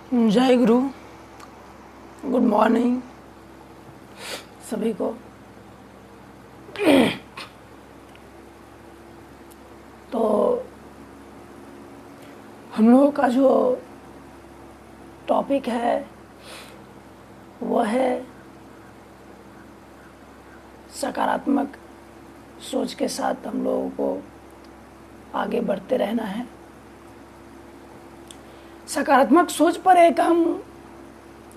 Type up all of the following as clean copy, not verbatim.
जय गुरु। Good morning सभी को। तो हम लोगों का जो टॉपिक है वह है सकारात्मक सोच के साथ हम लोगों को आगे बढ़ते रहना है। सकारात्मक सोच पर एक हम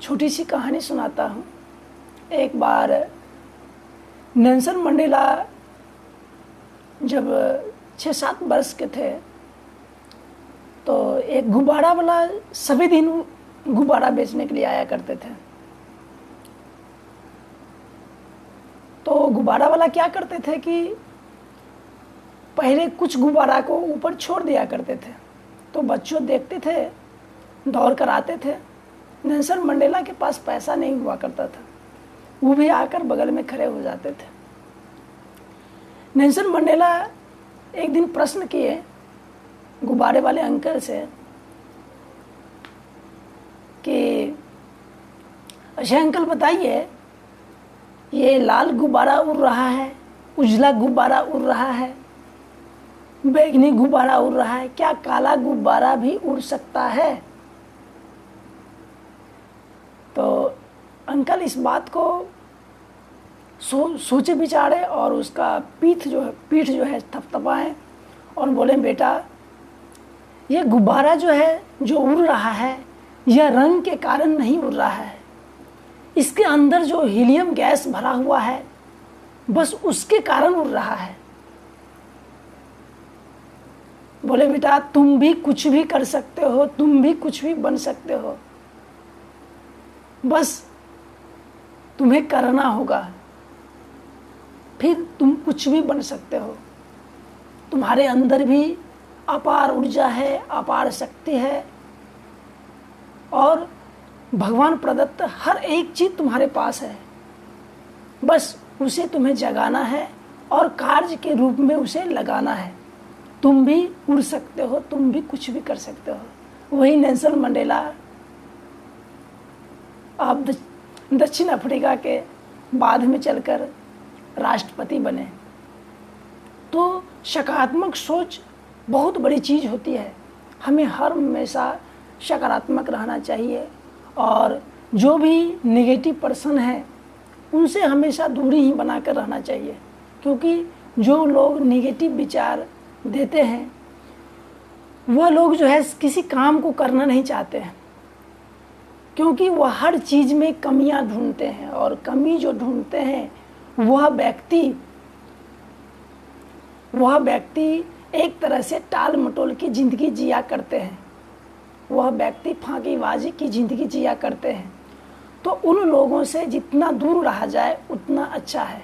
छोटी सी कहानी सुनाता हूँ। एक बार नेल्सन मंडेला जब 6-7 वर्ष के थे तो एक गुब्बारा वाला सभी दिन गुब्बारा बेचने के लिए आया करते थे। तो गुब्बारा वाला क्या करते थे कि पहले कुछ गुब्बारा को ऊपर छोड़ दिया करते थे, तो बच्चों देखते थे, दौड़ कर आते थे। नेल्सन मंडेला के पास पैसा नहीं हुआ करता था, वो भी आकर बगल में खड़े हो जाते थे। नेल्सन मंडेला एक दिन प्रश्न किए गुब्बारे वाले अंकल से कि अच्छा अंकल बताइए, ये लाल गुब्बारा उड़ रहा है, उजला गुब्बारा उड़ रहा है, बैंगनी गुब्बारा उड़ रहा है, क्या काला गुब्बारा भी उड़ सकता है? तो अंकल इस बात को सोचे विचारे और उसका पीठ जो है थपथपाए और बोले, बेटा ये गुब्बारा जो है जो उड़ रहा है यह रंग के कारण नहीं उड़ रहा है, इसके अंदर जो हीलियम गैस भरा हुआ है बस उसके कारण उड़ रहा है। बोले बेटा तुम भी कुछ भी कर सकते हो, तुम भी कुछ भी बन सकते हो, बस तुम्हें करना होगा, फिर तुम कुछ भी बन सकते हो। तुम्हारे अंदर भी अपार ऊर्जा है, अपार शक्ति है और भगवान प्रदत्त हर एक चीज तुम्हारे पास है, बस उसे तुम्हें जगाना है और कार्य के रूप में उसे लगाना है। तुम भी उड़ सकते हो, तुम भी कुछ भी कर सकते हो। वही नेल्सन मंडेला आप दक्षिण अफ्रीका के बाद में चलकर राष्ट्रपति बने। तो सकारात्मक सोच बहुत बड़ी चीज़ होती है। हमें हर हमेशा सकारात्मक रहना चाहिए और जो भी नेगेटिव पर्सन है उनसे हमेशा दूरी ही बनाकर रहना चाहिए, क्योंकि जो लोग नेगेटिव विचार देते हैं वह लोग जो है किसी काम को करना नहीं चाहते हैं, क्योंकि वह हर चीज़ में कमियां ढूंढते हैं और कमी जो ढूंढते हैं वह व्यक्ति एक तरह से टाल मटोल की ज़िंदगी जिया करते हैं, वह व्यक्ति फांकीबाजी की ज़िंदगी जिया करते हैं। तो उन लोगों से जितना दूर रहा जाए उतना अच्छा है।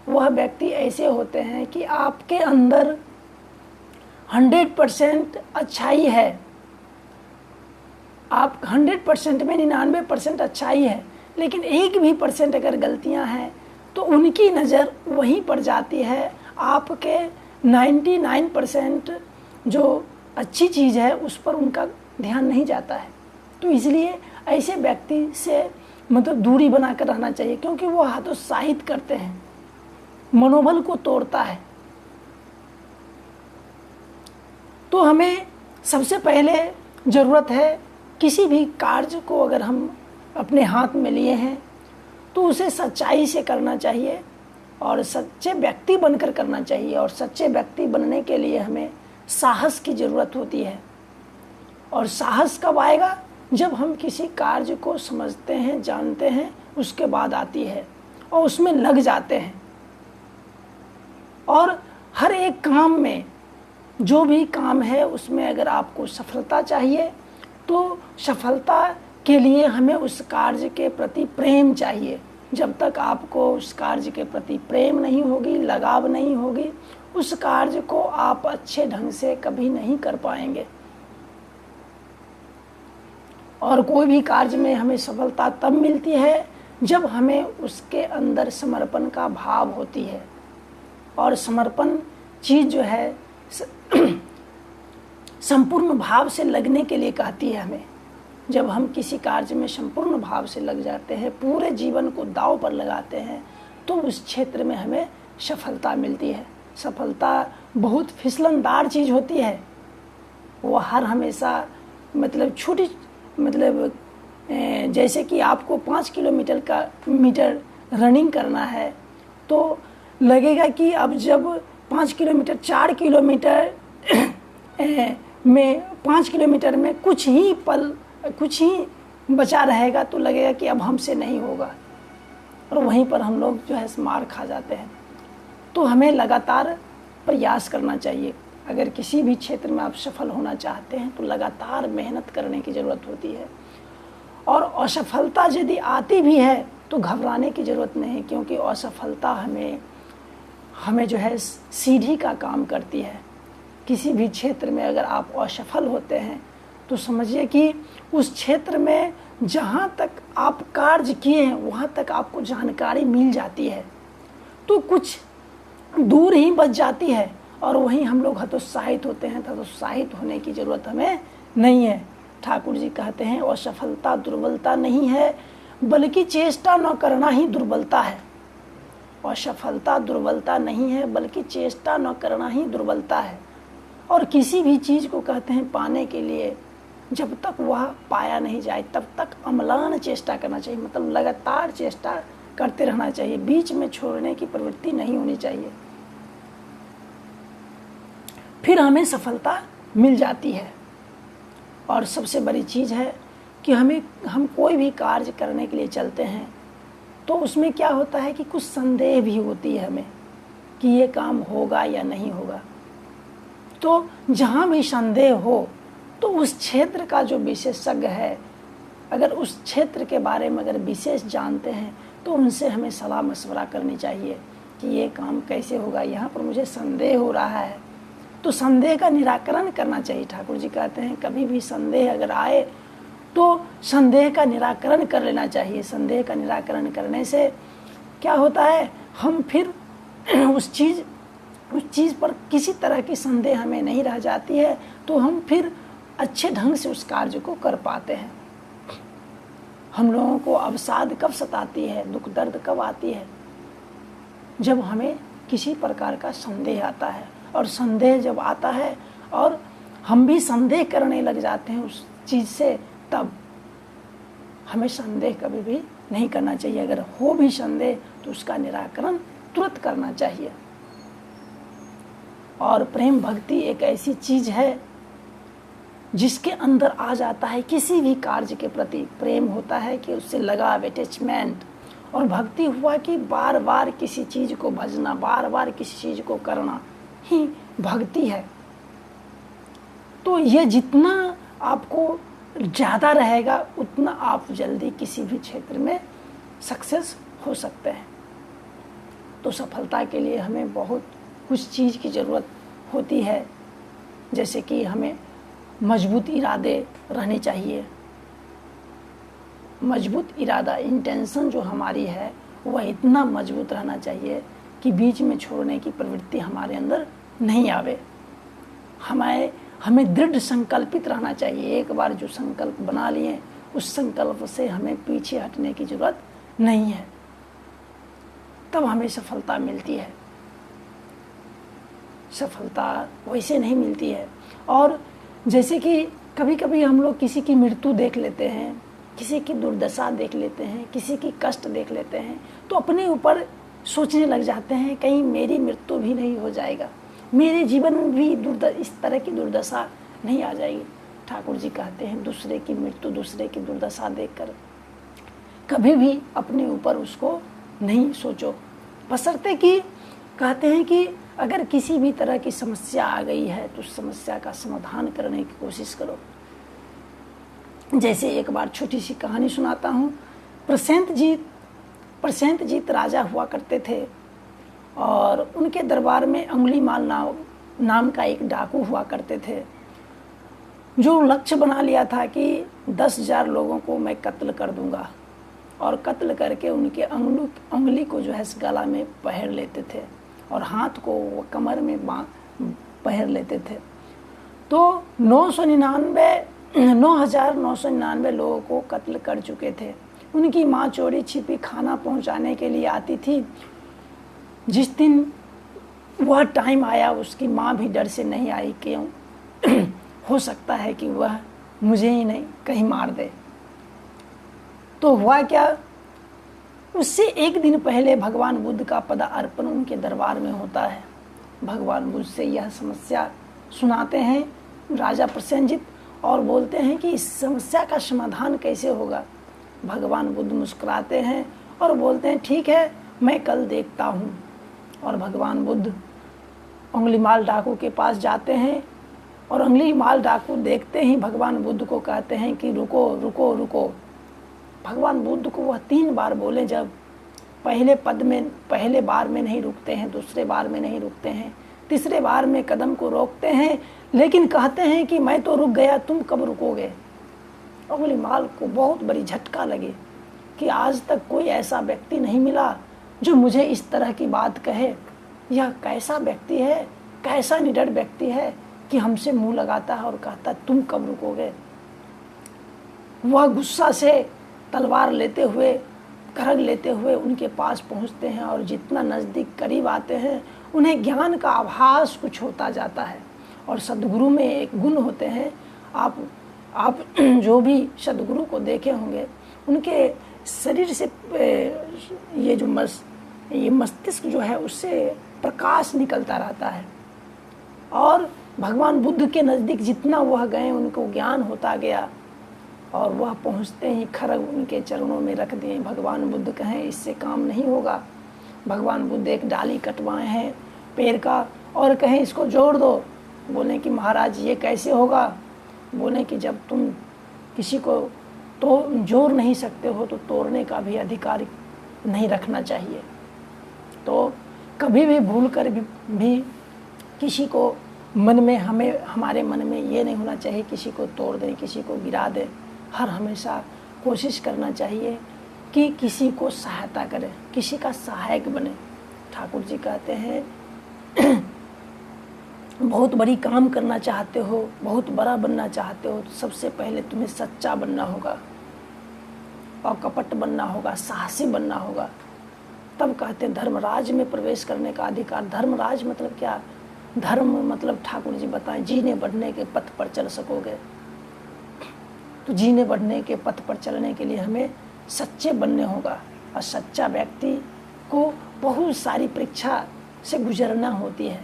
वह व्यक्ति ऐसे होते हैं कि आपके अंदर 100% अच्छाई है, आप 100% में 99% अच्छाई है, लेकिन एक भी % अगर गलतियां हैं तो उनकी नज़र वहीं पर जाती है, आपके 99% जो अच्छी चीज़ है उस पर उनका ध्यान नहीं जाता है। तो इसलिए ऐसे व्यक्ति से मतलब दूरी बनाकर रहना चाहिए, क्योंकि वो हतोत्साहित करते हैं, मनोबल को तोड़ता है। तो हमें सबसे पहले ज़रूरत है किसी भी कार्य को अगर हम अपने हाथ में लिए हैं तो उसे सच्चाई से करना चाहिए और सच्चे व्यक्ति बनकर करना चाहिए। और सच्चे व्यक्ति बनने के लिए हमें साहस की ज़रूरत होती है। और साहस कब आएगा? जब हम किसी कार्य को समझते हैं, जानते हैं, उसके बाद आती है और उसमें लग जाते हैं। और हर एक काम में, जो भी काम है उसमें अगर आपको सफलता चाहिए तो सफलता के लिए हमें उस कार्य के प्रति प्रेम चाहिए। जब तक आपको उस कार्य के प्रति प्रेम नहीं होगी, लगाव नहीं होगी, उस कार्य को आप अच्छे ढंग से कभी नहीं कर पाएंगे। और कोई भी कार्य में हमें सफलता तब मिलती है जब हमें उसके अंदर समर्पण का भाव होती है। और समर्पण चीज़ जो है संपूर्ण भाव से लगने के लिए कहती है हमें। जब हम किसी कार्य में संपूर्ण भाव से लग जाते हैं, पूरे जीवन को दांव पर लगाते हैं, तो उस क्षेत्र में हमें सफलता मिलती है। सफलता बहुत फिसलनदार चीज़ होती है, वो हर हमेशा मतलब छोटी मतलब जैसे कि आपको 5 किलोमीटर रनिंग करना है, तो लगेगा कि अब जब 5 किलोमीटर 4 किलोमीटर में 5 किलोमीटर में कुछ ही बचा रहेगा, तो लगेगा कि अब हमसे नहीं होगा, और वहीं पर हम लोग जो है मार खा जाते हैं। तो हमें लगातार प्रयास करना चाहिए। अगर किसी भी क्षेत्र में आप सफल होना चाहते हैं तो लगातार मेहनत करने की ज़रूरत होती है। और असफलता यदि आती भी है तो घबराने की ज़रूरत नहीं, क्योंकि असफलता हमें जो है सीढ़ी का काम करती है। किसी भी क्षेत्र में अगर आप असफल होते हैं तो समझिए कि उस क्षेत्र में जहाँ तक आप कार्य किए हैं वहाँ तक आपको जानकारी मिल जाती है, तो कुछ दूर ही बच जाती है, और वहीं हम लोग हतोत्साहित होते हैं। हतोत्साहित होने की ज़रूरत हमें नहीं है। ठाकुर जी कहते हैं असफलता दुर्बलता नहीं है, बल्कि चेष्टा न करना ही दुर्बलता है। असफलता दुर्बलता नहीं है, बल्कि चेष्टा न करना ही दुर्बलता है। और किसी भी चीज़ को कहते हैं पाने के लिए जब तक वह पाया नहीं जाए तब तक अम्लान चेष्टा करना चाहिए, मतलब लगातार चेष्टा करते रहना चाहिए, बीच में छोड़ने की प्रवृत्ति नहीं होनी चाहिए, फिर हमें सफलता मिल जाती है। और सबसे बड़ी चीज़ है कि हम कोई भी कार्य करने के लिए चलते हैं तो उसमें क्या होता है कि कुछ संदेह भी होती है हमें कि ये काम होगा या नहीं होगा। तो जहाँ भी संदेह हो तो उस क्षेत्र का जो विशेषज्ञ है, अगर उस क्षेत्र के बारे में अगर विशेष जानते हैं तो उनसे हमें सलाह मशवरा करनी चाहिए कि ये काम कैसे होगा, यहाँ पर मुझे संदेह हो रहा है। तो संदेह का निराकरण करना चाहिए। ठाकुर जी कहते हैं कभी भी संदेह अगर आए तो संदेह का निराकरण कर लेना चाहिए। संदेह का निराकरण करने से क्या होता है, हम फिर उस चीज़ पर किसी तरह की संदेह हमें नहीं रह जाती है, तो हम फिर अच्छे ढंग से उस कार्य को कर पाते हैं। हम लोगों को अवसाद कब सताती है, दुख दर्द कब आती है, जब हमें किसी प्रकार का संदेह आता है। और संदेह जब आता है और हम भी संदेह करने लग जाते हैं उस चीज़ से, तब हमें संदेह कभी भी नहीं करना चाहिए। अगर हो भी संदेह तो उसका निराकरण तुरंत करना चाहिए। और प्रेम भक्ति एक ऐसी चीज़ है जिसके अंदर आ जाता है किसी भी कार्य के प्रति प्रेम होता है कि उससे लगाव, अटैचमेंट। और भक्ति हुआ कि बार बार किसी चीज़ को भजना, बार बार किसी चीज़ को करना ही भक्ति है। तो ये जितना आपको ज़्यादा रहेगा उतना आप जल्दी किसी भी क्षेत्र में सक्सेस हो सकते हैं। तो सफलता के लिए हमें बहुत कुछ चीज़ की ज़रूरत होती है, जैसे कि हमें मजबूत इरादे रहने चाहिए। मजबूत इरादा, इंटेंशन जो हमारी है वह इतना मजबूत रहना चाहिए कि बीच में छोड़ने की प्रवृत्ति हमारे अंदर नहीं आवे। हमें दृढ़ संकल्पित रहना चाहिए। एक बार जो संकल्प बना लिए उस संकल्प से हमें पीछे हटने की ज़रूरत नहीं है, तब हमें सफलता मिलती है। सफलता वैसे नहीं मिलती है। और जैसे कि कभी कभी हम लोग किसी की मृत्यु देख लेते हैं, किसी की दुर्दशा देख लेते हैं, किसी की कष्ट देख लेते हैं, तो अपने ऊपर सोचने लग जाते हैं कहीं मेरी मृत्यु भी नहीं हो जाएगा, मेरे जीवन में भी इस तरह की दुर्दशा नहीं आ जाएगी। ठाकुर जी कहते हैं दूसरे की मृत्यु, दूसरे की दुर्दशा देखकर कभी भी अपने ऊपर उसको नहीं सोचो। बशर्ते कि कहते हैं कि अगर किसी भी तरह की समस्या आ गई है तो उस समस्या का समाधान करने की कोशिश करो। जैसे एक बार छोटी सी कहानी सुनाता हूँ। प्रसेंतजीत राजा हुआ करते थे और उनके दरबार में अंगुलीमाल नाम का एक डाकू हुआ करते थे, जो लक्ष्य बना लिया था कि 10,000 लोगों को मैं कत्ल कर दूंगा, और कत्ल करके उनके अंगुली को जो है गला में पहन लेते थे और हाथ को वो कमर में पहन लेते थे। तो 999 9,999 लोगों को कत्ल कर चुके थे। उनकी माँ चोरी छिपी खाना पहुंचाने के लिए आती थी। जिस दिन वह टाइम आया उसकी माँ भी डर से नहीं आई, क्यों हो सकता है कि वह मुझे ही नहीं कहीं मार दे। तो हुआ क्या, उससे एक दिन पहले भगवान बुद्ध का पदार्पण उनके दरबार में होता है। भगवान बुद्ध से यह समस्या सुनाते हैं राजा प्रसेनजित और बोलते हैं कि इस समस्या का समाधान कैसे होगा। भगवान बुद्ध मुस्कुराते हैं और बोलते हैं ठीक है, मैं कल देखता हूँ। और भगवान बुद्ध अंगुलीमाल डाकू के पास जाते हैं और अंगुलीमाल डाकू देखते ही भगवान बुद्ध को कहते हैं कि रुको रुको रुको। भगवान बुद्ध को वह 3 बार बोले, जब पहले बार में नहीं रुकते हैं, दूसरे बार में नहीं रुकते हैं, तीसरे बार में कदम को रोकते हैं, लेकिन कहते हैं कि मैं तो रुक गया, तुम कब रुकोगे। अंगुलीमाल को बहुत बड़ी झटका लगे कि आज तक कोई ऐसा व्यक्ति नहीं मिला जो मुझे इस तरह की बात कहे। यह कैसा व्यक्ति है, कैसा निडर व्यक्ति है कि हमसे मुंह लगाता है और कहता तुम कब रुकोगे। वह गुस्सा से तलवार लेते हुए, खड़ग लेते हुए उनके पास पहुंचते हैं और जितना नज़दीक करीब आते हैं उन्हें ज्ञान का आभास कुछ होता जाता है। और सद्गुरु में एक गुण होते हैं, आप जो भी सद्गुरु को देखे होंगे उनके शरीर से ये मस्तिष्क जो है उससे प्रकाश निकलता रहता है। और भगवान बुद्ध के नज़दीक जितना वह गए उनको ज्ञान होता गया और वह पहुँचते ही खड़ग उनके चरणों में रख दिए। भगवान बुद्ध कहें इससे काम नहीं होगा। भगवान बुद्ध एक डाली कटवाए हैं पेड़ का और कहें इसको जोड़ दो। बोले कि महाराज ये कैसे होगा। बोले कि जब तुम किसी को तो जोड़ नहीं सकते हो तो तोड़ने का भी अधिकार नहीं रखना चाहिए। तो कभी भी भूल कर भी किसी को हमारे मन में ये नहीं होना चाहिए किसी को तोड़ दें, किसी को गिरा दें। हर हमेशा कोशिश करना चाहिए कि किसी को सहायता करें, किसी का सहायक बने। ठाकुर जी कहते हैं बहुत बड़ी काम करना चाहते हो, बहुत बड़ा बनना चाहते हो तो सबसे पहले तुम्हें सच्चा बनना होगा और कपट बनना होगा, साहसी बनना होगा। तब कहते हैं धर्मराज में प्रवेश करने का अधिकार। धर्मराज मतलब क्या? धर्म मतलब ठाकुर जी बताएं जीने बढ़ने के पथ पर चल सकोगे। तो जीने बढ़ने के पथ पर चलने के लिए हमें सच्चे बनने होगा और सच्चा व्यक्ति को बहुत सारी परीक्षा से गुजरना होती है।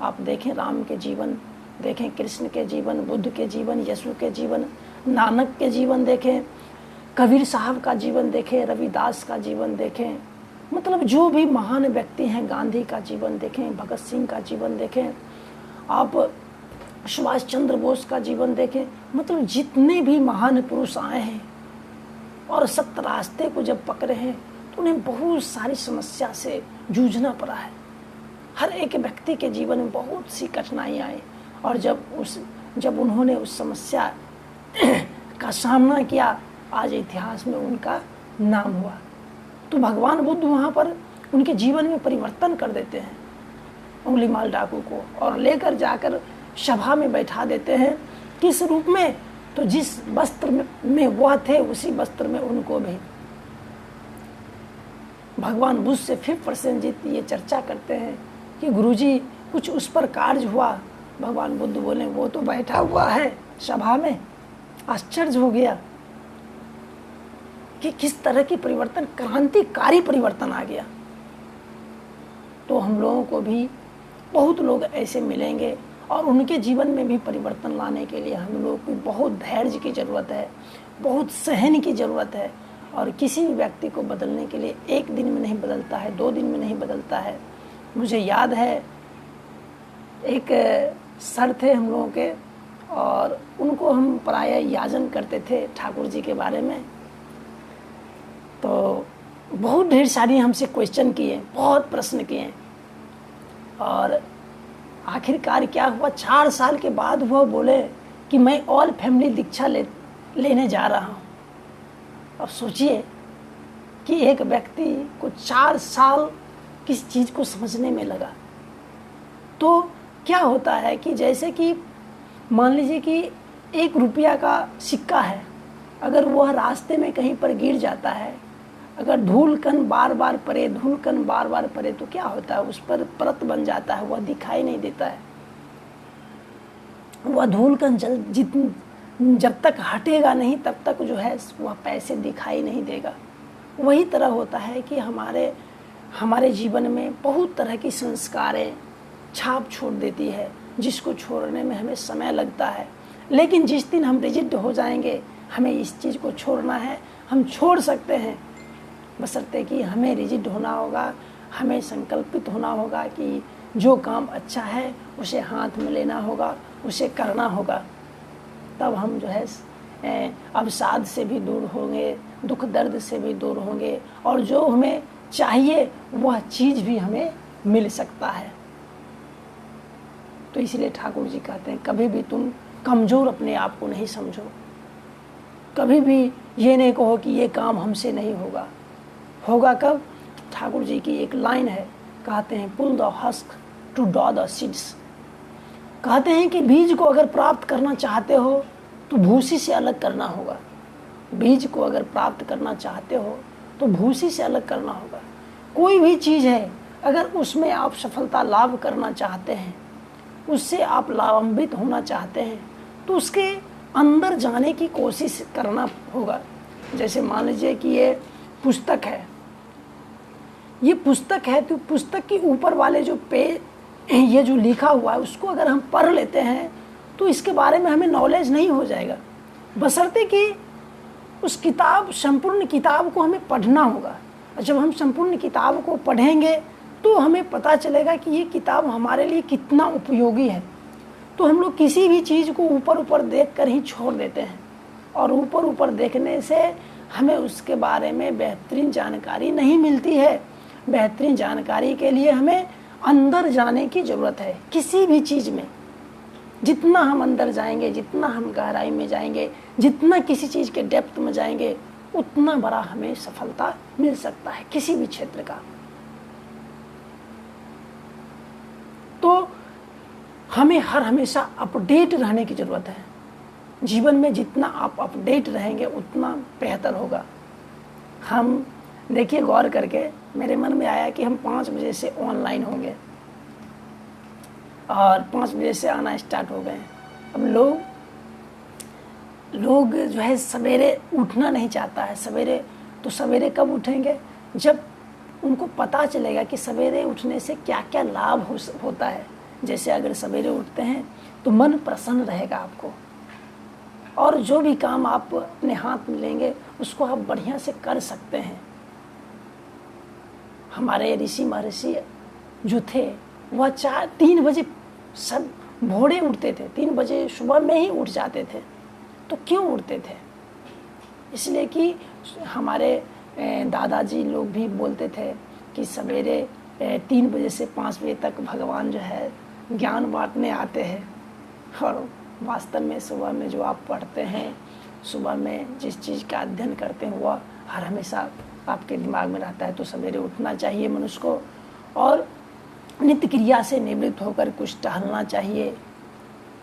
आप देखें राम के जीवन, देखें कृष्ण के जीवन, बुद्ध के जीवन, यीशु के जीवन, नानक के जीवन देखें, कबीर साहब का जीवन देखें, रविदास का जीवन देखें, मतलब जो भी महान व्यक्ति हैं, गांधी का जीवन देखें, भगत सिंह का जीवन देखें, आप सुभाष चंद्र बोस का जीवन देखें, मतलब जितने भी महान पुरुष आए हैं और सत्य रास्ते को जब पकड़े हैं तो उन्हें बहुत सारी समस्या से जूझना पड़ा है। हर एक व्यक्ति के जीवन में बहुत सी कठिनाइयाँ आई और जब उन्होंने उस समस्या का सामना किया, आज इतिहास में उनका नाम हुआ। तो भगवान बुद्ध वहाँ पर उनके जीवन में परिवर्तन कर देते हैं अंगुलीमाल डाकू को और लेकर जाकर सभा में बैठा देते हैं। किस रूप में? तो जिस वस्त्र में वह थे उसी वस्त्र में उनको भी। भगवान बुद्ध से फिर प्रसेनजीत ये चर्चा करते हैं कि गुरुजी कुछ उस पर कार्य हुआ। भगवान बुद्ध बोले वो तो बैठा हुआ है सभा में। आश्चर्य हो गया कि किस तरह की परिवर्तन, क्रांतिकारी परिवर्तन आ गया। तो हम लोगों को भी बहुत लोग ऐसे मिलेंगे और उनके जीवन में भी परिवर्तन लाने के लिए हम लोग को बहुत धैर्य की ज़रूरत है, बहुत सहन की ज़रूरत है। और किसी भी व्यक्ति को बदलने के लिए 1 दिन में नहीं बदलता है, 2 दिन में नहीं बदलता है। मुझे याद है एक सर थे हम लोगों के और उनको हम प्रायः याचन करते थे ठाकुर जी के बारे में। तो बहुत ढेर सारी हमसे क्वेश्चन किए, बहुत प्रश्न किए और आखिरकार क्या हुआ, 4 साल के बाद वह बोले कि मैं ऑल फैमिली दीक्षा लेने जा रहा हूँ। अब सोचिए कि एक व्यक्ति को 4 साल किस चीज़ को समझने में लगा। तो क्या होता है कि जैसे कि मान लीजिए कि एक रुपया का सिक्का है, अगर वह रास्ते में कहीं पर गिर जाता है, अगर धूल कण बार बार पड़े तो क्या होता है, उस पर परत बन जाता है, वह दिखाई नहीं देता है। वह धूल कण जब तक हटेगा नहीं तब तक जो है वह पैसे दिखाई नहीं देगा। वही तरह होता है कि हमारे जीवन में बहुत तरह की संस्कारें छाप छोड़ देती है, जिसको छोड़ने में हमें समय लगता है। लेकिन जिस दिन हम रिजिड हो जाएंगे, हमें इस चीज़ को छोड़ना है, हम छोड़ सकते हैं, बशर्ते कि हमें रिजिड होना होगा, हमें संकल्पित होना होगा कि जो काम अच्छा है उसे हाथ में लेना होगा, उसे करना होगा। तब हम जो है अवसाद से भी दूर होंगे, दुख दर्द से भी दूर होंगे, और जो हमें चाहिए वह चीज़ भी हमें मिल सकता है। तो इसलिए ठाकुर जी कहते हैं, कभी भी तुम कमज़ोर अपने आप को नहीं समझो, कभी भी ये नहीं कहो कि ये काम हमसे नहीं होगा। होगा कब? ठाकुर जी की एक लाइन है, कहते हैं pull the husk to draw the seeds. कहते हैं कि बीज को अगर प्राप्त करना चाहते हो तो भूसी से अलग करना होगा। बीज को अगर प्राप्त करना चाहते हो तो भूसी से अलग करना होगा। कोई भी चीज़ है, अगर उसमें आप सफलता लाभ करना चाहते हैं, उससे आप लाभान्वित होना चाहते हैं, तो उसके अंदर जाने की कोशिश करना होगा। जैसे मान लीजिए कि ये पुस्तक है, तो पुस्तक के ऊपर वाले जो ये जो लिखा हुआ है उसको अगर हम पढ़ लेते हैं तो इसके बारे में हमें नॉलेज नहीं हो जाएगा, बशर्ते कि उस संपूर्ण किताब को हमें पढ़ना होगा। जब हम संपूर्ण किताब को पढ़ेंगे तो हमें पता चलेगा कि ये किताब हमारे लिए कितना उपयोगी है। तो हम लोग किसी भी चीज़ को ऊपर देख कर ही छोड़ देते हैं, और ऊपर देखने से हमें उसके बारे में बेहतरीन जानकारी नहीं मिलती है। बेहतरीन जानकारी के लिए हमें अंदर जाने की ज़रूरत है। किसी भी चीज़ में जितना हम अंदर जाएंगे, जितना हम गहराई में जाएंगे, जितना किसी चीज़ के डेप्थ में जाएंगे, उतना बड़ा हमें सफलता मिल सकता है किसी भी क्षेत्र का। तो हमें हमेशा अपडेट रहने की ज़रूरत है। जीवन में जितना आप अपडेट रहेंगे उतना बेहतर होगा। हम देखिए, गौर करके मेरे मन में आया कि हम 5 बजे से ऑनलाइन होंगे और 5 बजे से आना स्टार्ट हो गए। अब लोग जो है सवेरे उठना नहीं चाहता है। सवेरे कब उठेंगे? जब उनको पता चलेगा कि सवेरे उठने से क्या क्या लाभ होता है। जैसे अगर सवेरे उठते हैं तो मन प्रसन्न रहेगा आपको, और जो भी काम आप अपने हाथ में लेंगे उसको आप बढ़िया से कर सकते हैं। हमारे ऋषि महर्षि जो थे वह 3 बजे सब भोरे उठते थे, 3 बजे सुबह में ही उठ जाते थे। तो क्यों उठते थे? इसलिए कि हमारे दादाजी लोग भी बोलते थे कि सवेरे 3 बजे से 5 बजे तक भगवान जो है ज्ञान बांटने आते हैं। और वास्तव में सुबह में जो आप पढ़ते हैं, सुबह में जिस चीज़ का अध्ययन करते हैं वह हर हमेशा आपके दिमाग में रहता है। तो सवेरे उठना चाहिए मनुष्य को, और नित्य क्रिया से निवृत्त होकर कुछ टहलना चाहिए,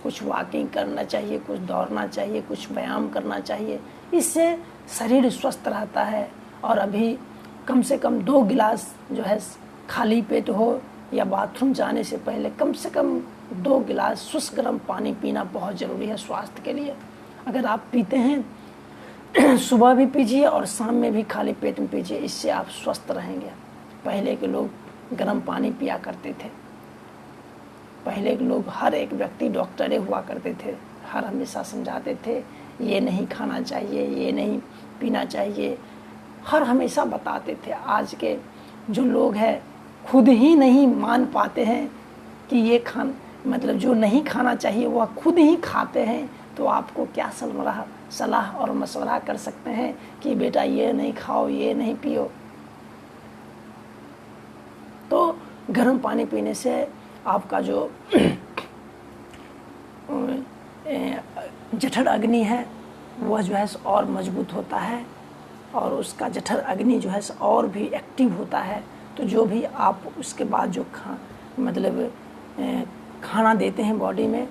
कुछ वॉकिंग करना चाहिए, कुछ दौड़ना चाहिए, कुछ व्यायाम करना चाहिए। इससे शरीर स्वस्थ रहता है। और अभी कम से कम 2 गिलास जो है खाली पेट हो या बाथरूम जाने से पहले कम से कम 2 गिलास शुष्क गर्म पानी पीना बहुत ज़रूरी है स्वास्थ्य के लिए। अगर आप पीते हैं सुबह भी पीजिए और शाम में भी खाली पेट में पीजिए, इससे आप स्वस्थ रहेंगे। पहले के लोग गर्म पानी पिया करते थे। पहले के लोग, हर एक व्यक्ति डॉक्टरे हुआ करते थे, हर हमेशा समझाते थे ये नहीं खाना चाहिए, ये नहीं पीना चाहिए, हर हमेशा बताते थे। आज के जो लोग हैं खुद ही नहीं मान पाते हैं कि ये मतलब जो नहीं खाना चाहिए वह खुद ही खाते हैं। तो आपको क्या सलाह और मशवरा कर सकते हैं कि बेटा ये नहीं खाओ, ये नहीं पियो। तो गर्म पानी पीने से आपका जो जठर अग्नि है वह जो है और मजबूत होता है, और उसका जठर अग्नि जो है और भी एक्टिव होता है। तो जो भी आप उसके बाद जो खाना देते हैं बॉडी में,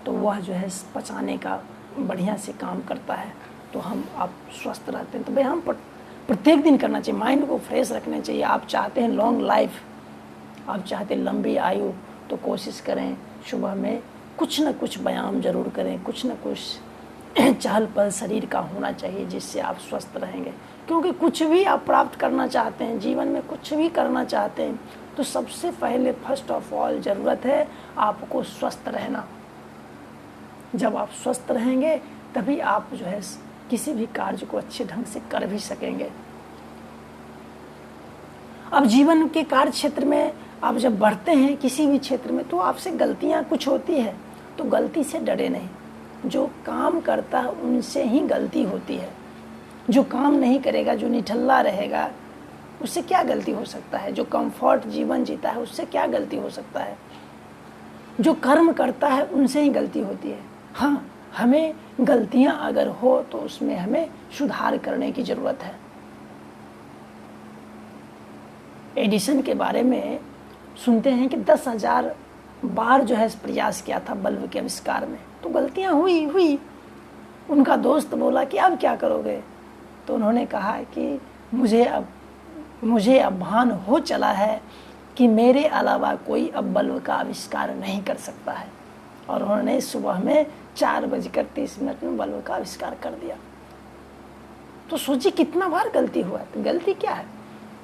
तो वह जो है पचाने का बढ़िया से काम करता है तो हम आप स्वस्थ रहते हैं। तो भाई हम प्रत्येक दिन करना चाहिए, माइंड को फ्रेश रखना चाहिए। आप चाहते हैं लॉन्ग लाइफ, आप चाहते हैं लंबी आयु, तो कोशिश करें सुबह में कुछ न कुछ व्यायाम जरूर करें, कुछ न कुछ चहल पहल शरीर का होना चाहिए जिससे आप स्वस्थ रहेंगे। क्योंकि कुछ भी आप प्राप्त करना चाहते हैं, जीवन में कुछ भी करना चाहते हैं, तो सबसे पहले फर्स्ट ऑफ ऑल ज़रूरत है आपको स्वस्थ रहना। जब आप स्वस्थ रहेंगे तभी आप जो है किसी भी कार्य को अच्छे ढंग से कर भी सकेंगे। अब जीवन के कार्य क्षेत्र में आप जब बढ़ते हैं किसी भी क्षेत्र में, तो आपसे गलतियां कुछ होती है, तो गलती से डरे नहीं। जो काम करता है उनसे ही गलती होती है। जो काम नहीं करेगा, जो निठल्ला रहेगा, उससे क्या गलती हो सकता है। जो कंफर्ट जीवन जीता है उससे क्या गलती हो सकता है। जो कर्म करता है उनसे ही गलती होती है। हाँ, हमें गलतियां अगर हो तो उसमें हमें सुधार करने की ज़रूरत है। एडिसन के बारे में सुनते हैं कि 10,000 बार जो है प्रयास किया था बल्ब के आविष्कार में, तो गलतियां हुई। उनका दोस्त बोला कि अब क्या करोगे, तो उन्होंने कहा कि मुझे अब भान हो चला है कि मेरे अलावा कोई अब बल्ब का आविष्कार नहीं कर सकता है। और उन्होंने सुबह में 4:30 में बल्ब का आविष्कार कर दिया। तो सोचिए कितना बार गलती हुआ। तो गलती क्या है,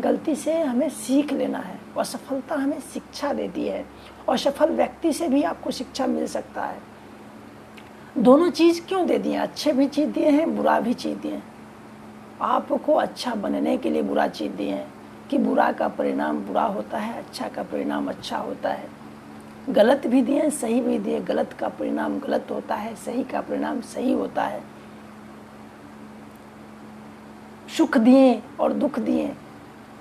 गलती से हमें सीख लेना है। असफलता हमें शिक्षा देती है, और सफल व्यक्ति से भी आपको शिक्षा मिल सकता है। दोनों चीज़ क्यों दे दिए, अच्छे भी चीज़ दिए हैं, बुरा भी चीज़ दिए हैं। आपको अच्छा बनने के लिए बुरा चीज़ दिए हैं कि बुरा का परिणाम बुरा होता है, अच्छा का परिणाम अच्छा होता है। गलत भी दिए, सही भी दिए। गलत का परिणाम गलत होता है, सही का परिणाम सही होता है। सुख दिए और दुख दिए।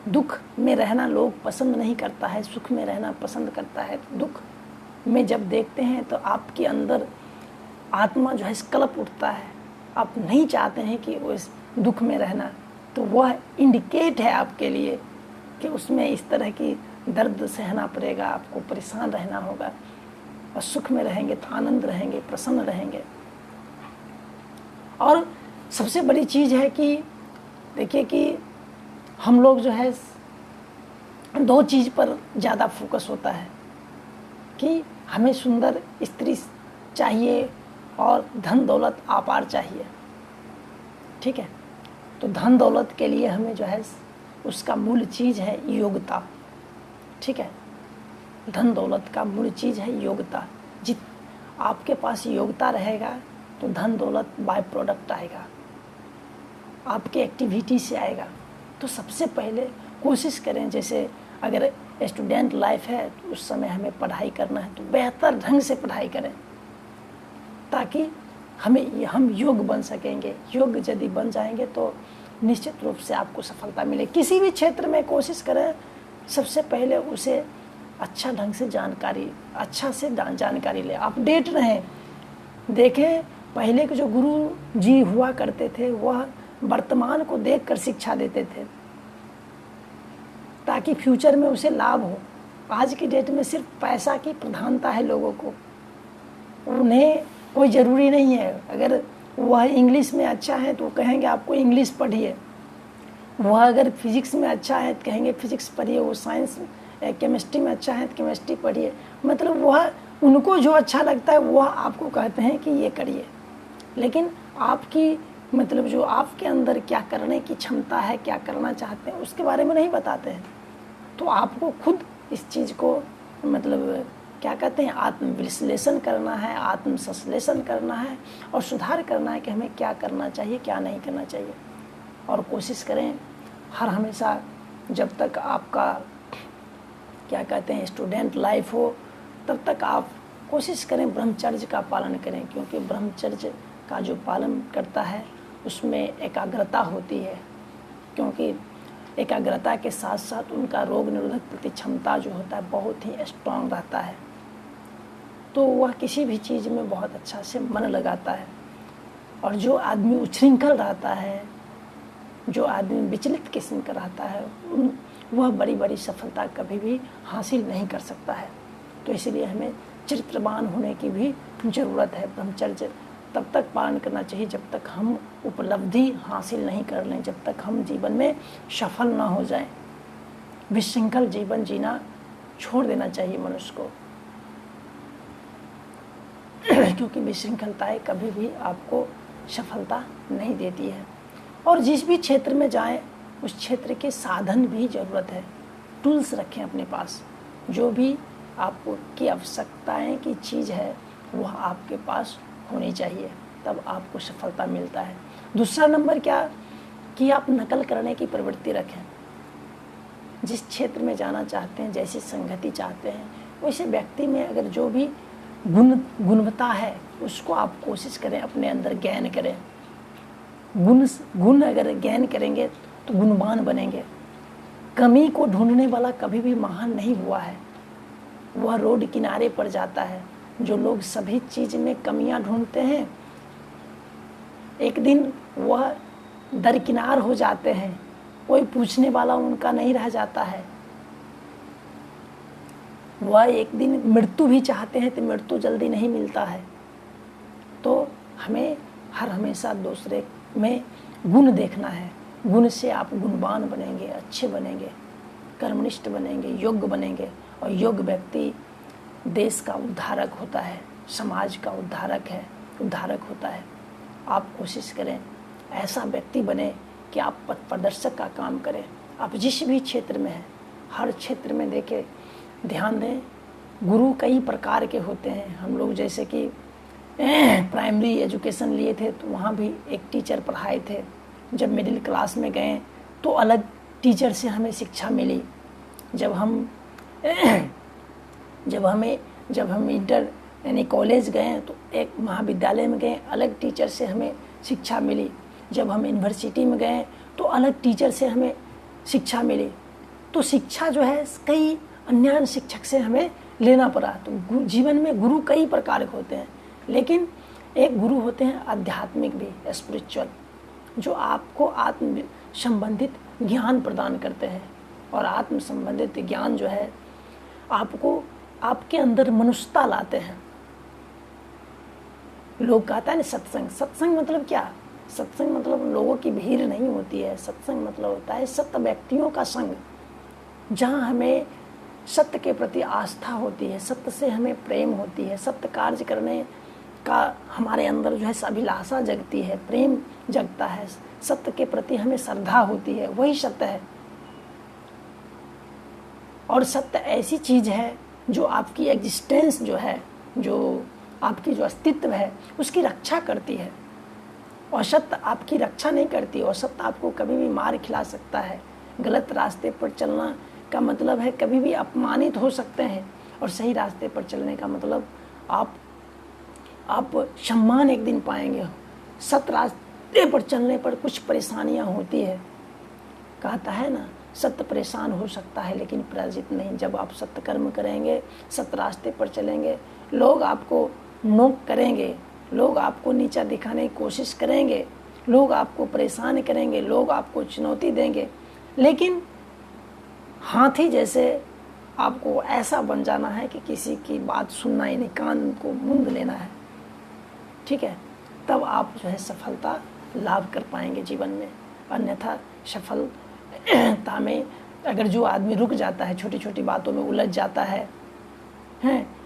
दुख में रहना लोग पसंद नहीं करता है, सुख में रहना पसंद करता है। दुख में जब देखते हैं तो आपके अंदर आत्मा जो है कलप उठता है। आप नहीं चाहते हैं कि वो इस दुख में रहना, तो वह इंडिकेट है आपके लिए कि उसमें इस तरह की दर्द सहना पड़ेगा, आपको परेशान रहना होगा। और सुख में रहेंगे तो आनंद रहेंगे, प्रसन्न रहेंगे। और सबसे बड़ी चीज़ है कि देखिए कि हम लोग जो है 2 चीज़ पर ज़्यादा फोकस होता है कि हमें सुंदर स्त्री चाहिए और धन दौलत अपार चाहिए। ठीक है, तो धन दौलत के लिए हमें जो है उसका मूल चीज़ है योग्यता। ठीक है, धन दौलत का मूल चीज़ है योग्यता। जित आपके पास योग्यता रहेगा तो धन दौलत बाय प्रोडक्ट आएगा, आपके एक्टिविटी से आएगा। तो सबसे पहले कोशिश करें, जैसे अगर स्टूडेंट लाइफ है तो उस समय हमें पढ़ाई करना है तो बेहतर ढंग से पढ़ाई करें, ताकि हम योग्य बन सकेंगे। योग्य यदि बन जाएंगे तो निश्चित रूप से आपको सफलता मिले। किसी भी क्षेत्र में कोशिश करें, सबसे पहले उसे अच्छा ढंग से जानकारी ले, अपडेट रहें। देखें, पहले के जो गुरु जी हुआ करते थे वह वर्तमान को देखकर शिक्षा देते थे ताकि फ्यूचर में उसे लाभ हो। आज की डेट में सिर्फ पैसा की प्रधानता है लोगों को। उन्हें कोई ज़रूरी नहीं है, अगर वह इंग्लिश में अच्छा है तो कहेंगे आपको इंग्लिश पढ़िए, वह अगर फिजिक्स में अच्छा है तो कहेंगे फिजिक्स पढ़िए, वो साइंस केमिस्ट्री में अच्छा है तो केमिस्ट्री पढ़िए। मतलब वह उनको जो अच्छा लगता है वह आपको कहते हैं कि ये करिए। लेकिन आपकी मतलब जो आपके अंदर क्या करने की क्षमता है, क्या करना चाहते हैं, उसके बारे में नहीं बताते हैं। तो आपको खुद इस चीज़ को मतलब क्या कहते हैं, आत्मविश्लेषण करना है, आत्मसंश्लेषण करना है और सुधार करना है कि हमें क्या करना चाहिए, क्या नहीं करना चाहिए। और कोशिश करें हर हमेशा, जब तक आपका क्या कहते हैं स्टूडेंट लाइफ हो, तब तक आप कोशिश करें ब्रह्मचर्य का पालन करें, क्योंकि ब्रह्मचर्य का जो पालन करता है उसमें एकाग्रता होती है। क्योंकि एकाग्रता के साथ साथ उनका रोग निरोधक प्रति क्षमता जो होता है बहुत ही स्ट्रांग रहता है, तो वह किसी भी चीज़ में बहुत अच्छा से मन लगाता है। और जो आदमी उच्छृंखल रहता है, जो आदमी विचलित किस्म का रहता है, वह बड़ी बड़ी सफलता कभी भी हासिल नहीं कर सकता है। तो इसलिए हमें चरित्रवान होने की भी ज़रूरत है। ब्रह्मचर्य तब तक पालन करना चाहिए जब तक हम उपलब्धि हासिल नहीं कर लें, जब तक हम जीवन में सफल ना हो जाएं। विशृंखल जीवन जीना छोड़ देना चाहिए मनुष्य को, क्योंकि विशृंखलताएं कभी भी आपको सफलता नहीं देती है। और जिस भी क्षेत्र में जाएं उस क्षेत्र के साधन भी ज़रूरत है। टूल्स रखें अपने पास, जो भी आपको की आवश्यकताएं की चीज़ है वह आपके पास होनी चाहिए, तब आपको सफलता मिलता है। दूसरा नंबर क्या कि आप नकल करने की प्रवृत्ति रखें। जिस क्षेत्र में जाना चाहते हैं, जैसी संगति चाहते हैं, वैसे व्यक्ति में अगर जो भी गुणवत्ता है उसको आप कोशिश करें अपने अंदर गैन करें। गुण अगर गैन करेंगे तो गुणवान बनेंगे। कमी को ढूंढने वाला कभी भी महान नहीं हुआ है, वह रोड किनारे पर जाता है। जो लोग सभी चीज़ में कमियां ढूंढते हैं, एक दिन वह दरकिनार हो जाते हैं, कोई पूछने वाला उनका नहीं रह जाता है। वह एक दिन मृत्यु भी चाहते हैं तो मृत्यु जल्दी नहीं मिलता है। तो हमें हमेशा दूसरे में गुण देखना है। गुण से आप गुणवान बनेंगे, अच्छे बनेंगे, कर्मनिष्ठ बनेंगे, योग्य बनेंगे। और योग्य व्यक्ति देश का उद्धारक होता है, समाज का उद्धारक होता है। आप कोशिश करें ऐसा व्यक्ति बने कि आप पथ प्रदर्शक का काम करें। आप जिस भी क्षेत्र में हैं, हर क्षेत्र में देखें, ध्यान दें। गुरु कई प्रकार के होते हैं। हम लोग जैसे कि प्राइमरी एजुकेशन लिए थे तो वहाँ भी एक टीचर पढ़ाए थे। जब मिडिल क्लास में गए तो अलग टीचर से हमें शिक्षा मिली। जब हम इंटर यानी कॉलेज गए तो एक महाविद्यालय में गए, अलग टीचर से हमें शिक्षा मिली। जब हम यूनिवर्सिटी में गए तो अलग टीचर से हमें शिक्षा मिली। तो शिक्षा जो है कई अन्य शिक्षक से हमें लेना पड़ा। तो जीवन में गुरु कई प्रकार के होते हैं, लेकिन एक गुरु होते हैं आध्यात्मिक भी, स्पिरिचुअल, जो आपको आत्म संबंधित ज्ञान प्रदान करते हैं। और आत्म संबंधित ज्ञान जो है आपको आपके अंदर मनुष्यता लाते हैं। लोग कहते हैं ना सत्संग मतलब क्या? सत्संग मतलब लोगों की भीड़ नहीं होती है। सत्संग मतलब होता है सत्य व्यक्तियों का संग, जहाँ हमें सत्य के प्रति आस्था होती है, सत्य से हमें प्रेम होती है, सत्य कार्य करने का हमारे अंदर जो है अभिलाषा जगती है, प्रेम जगता है, सत्य के प्रति हमें श्रद्धा होती है, वही सत्य है। और सत्य ऐसी चीज़ है जो आपकी एग्जिस्टेंस जो है, जो आपकी जो अस्तित्व है उसकी रक्षा करती है। और सत्य आपकी रक्षा नहीं करती, और सत्य आपको कभी भी मार खिला सकता है। गलत रास्ते पर चलना का मतलब है कभी भी अपमानित हो सकते हैं, और सही रास्ते पर चलने का मतलब आप सम्मान एक दिन पाएंगे। सत्य रास्ते पर चलने पर कुछ परेशानियां होती है। कहता है ना, सत्य परेशान हो सकता है लेकिन पराजित नहीं। जब आप सत्य कर्म करेंगे, सत्य रास्ते पर चलेंगे, लोग आपको नोक करेंगे, लोग आपको नीचा दिखाने की कोशिश करेंगे, लोग आपको परेशान करेंगे, लोग आपको चुनौती देंगे, लेकिन हाथी जैसे आपको ऐसा बन जाना है कि किसी की बात सुनना ही नहीं, कान को मूंद लेना है। ठीक है, तब आप जो है सफलता लाभ कर पाएंगे जीवन में। अन्यथा सफलता में अगर जो आदमी रुक जाता है, छोटी छोटी बातों में उलझ जाता है,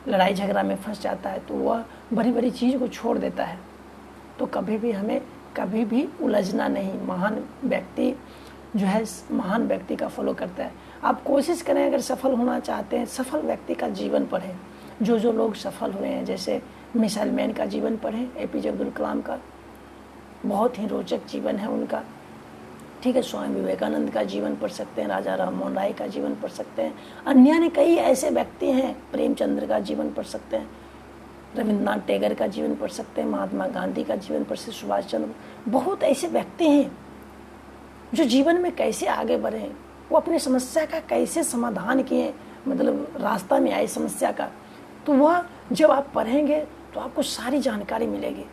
लड़ाई झगड़ा में फंस जाता है, तो वह बड़ी बड़ी चीज़ को छोड़ देता है। तो कभी भी हमें कभी भी उलझना नहीं। महान व्यक्ति जो है महान व्यक्ति का फॉलो करता है। आप कोशिश करें, अगर सफल होना चाहते हैं, सफल व्यक्ति का जीवन पढ़ें। जो लोग सफल हुए हैं, जैसे मिसाइल मैन का जीवन पढ़ें, एपीजे अब्दुल कलाम का, बहुत ही रोचक जीवन है उनका। ठीक है, स्वामी विवेकानंद का जीवन पढ़ सकते हैं, राजा राममोहन राय का जीवन पढ़ सकते हैं, अन्य ने कई ऐसे व्यक्ति हैं, प्रेमचंद्र का जीवन पढ़ सकते हैं, रविन्द्रनाथ टैगोर का जीवन पढ़ सकते हैं, महात्मा गांधी का जीवन पढ़ सकते, सुभाष चंद्र, बहुत ऐसे व्यक्ति हैं जो जीवन में कैसे आगे बढ़े, वो अपनी समस्या का कैसे समाधान किए, मतलब रास्ता में आए समस्या का। तो वह जब आप पढ़ेंगे तो आपको सारी जानकारी मिलेगी।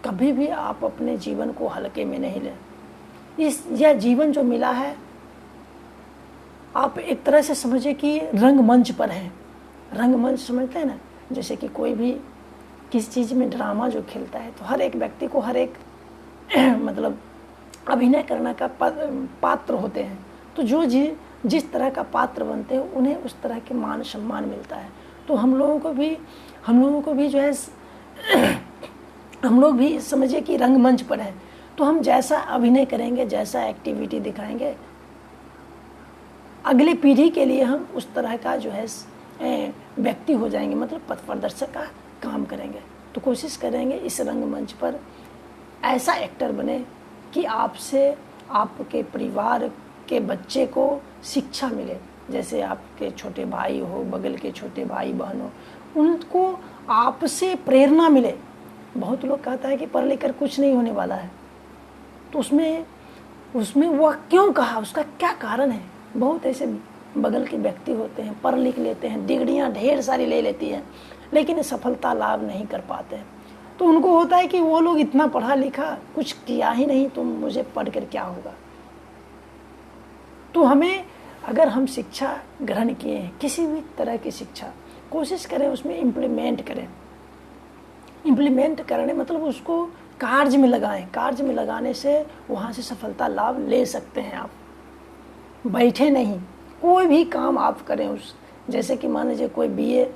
कभी भी आप अपने जीवन को हल्के में नहीं लें। यह जीवन जो मिला है, आप एक तरह से समझिए कि रंगमंच पर हैं। रंगमंच समझते हैं ना, जैसे कि कोई भी किस चीज़ में ड्रामा जो खेलता है, तो हर एक व्यक्ति को हर एक मतलब अभिनय करने का पात्र होते हैं। तो जो जिस तरह का पात्र बनते हैं उन्हें उस तरह के मान सम्मान मिलता है। तो हम लोगों को भी जो है हम लोग भी समझिए कि रंगमंच पर है, तो हम जैसा अभिनय करेंगे, जैसा एक्टिविटी दिखाएंगे, अगली पीढ़ी के लिए हम उस तरह का जो है व्यक्ति हो जाएंगे, मतलब पथ प्रदर्शक का काम करेंगे। तो कोशिश करेंगे इस रंगमंच पर ऐसा एक्टर बने कि आपसे आपके परिवार के बच्चे को शिक्षा मिले। जैसे आपके छोटे भाई हो, बगल के छोटे भाई बहन हो, उनको आपसे प्रेरणा मिले। बहुत लोग कहता है कि पढ़ लिख कर कुछ नहीं होने वाला है, तो उसमें वह क्यों कहा, उसका क्या कारण है। बहुत ऐसे बगल के व्यक्ति होते हैं, पढ़ लिख लेते हैं, डिग्रियां ढेर सारी ले लेती हैं, लेकिन सफलता लाभ नहीं कर पाते हैं। तो उनको होता है कि वो लोग इतना पढ़ा लिखा, कुछ किया ही नहीं, तो मुझे पढ़ कर क्या होगा। तो हमें, अगर हम शिक्षा ग्रहण किए हैं, किसी भी तरह की शिक्षा, कोशिश करें उसमें इम्प्लीमेंट करें। इम्प्लीमेंट करने मतलब उसको कार्य में लगाएं। कार्य में लगाने से वहाँ से सफलता लाभ ले सकते हैं आप। बैठे नहीं, कोई भी काम आप करें। जैसे कि मान लीजिए कोई बीए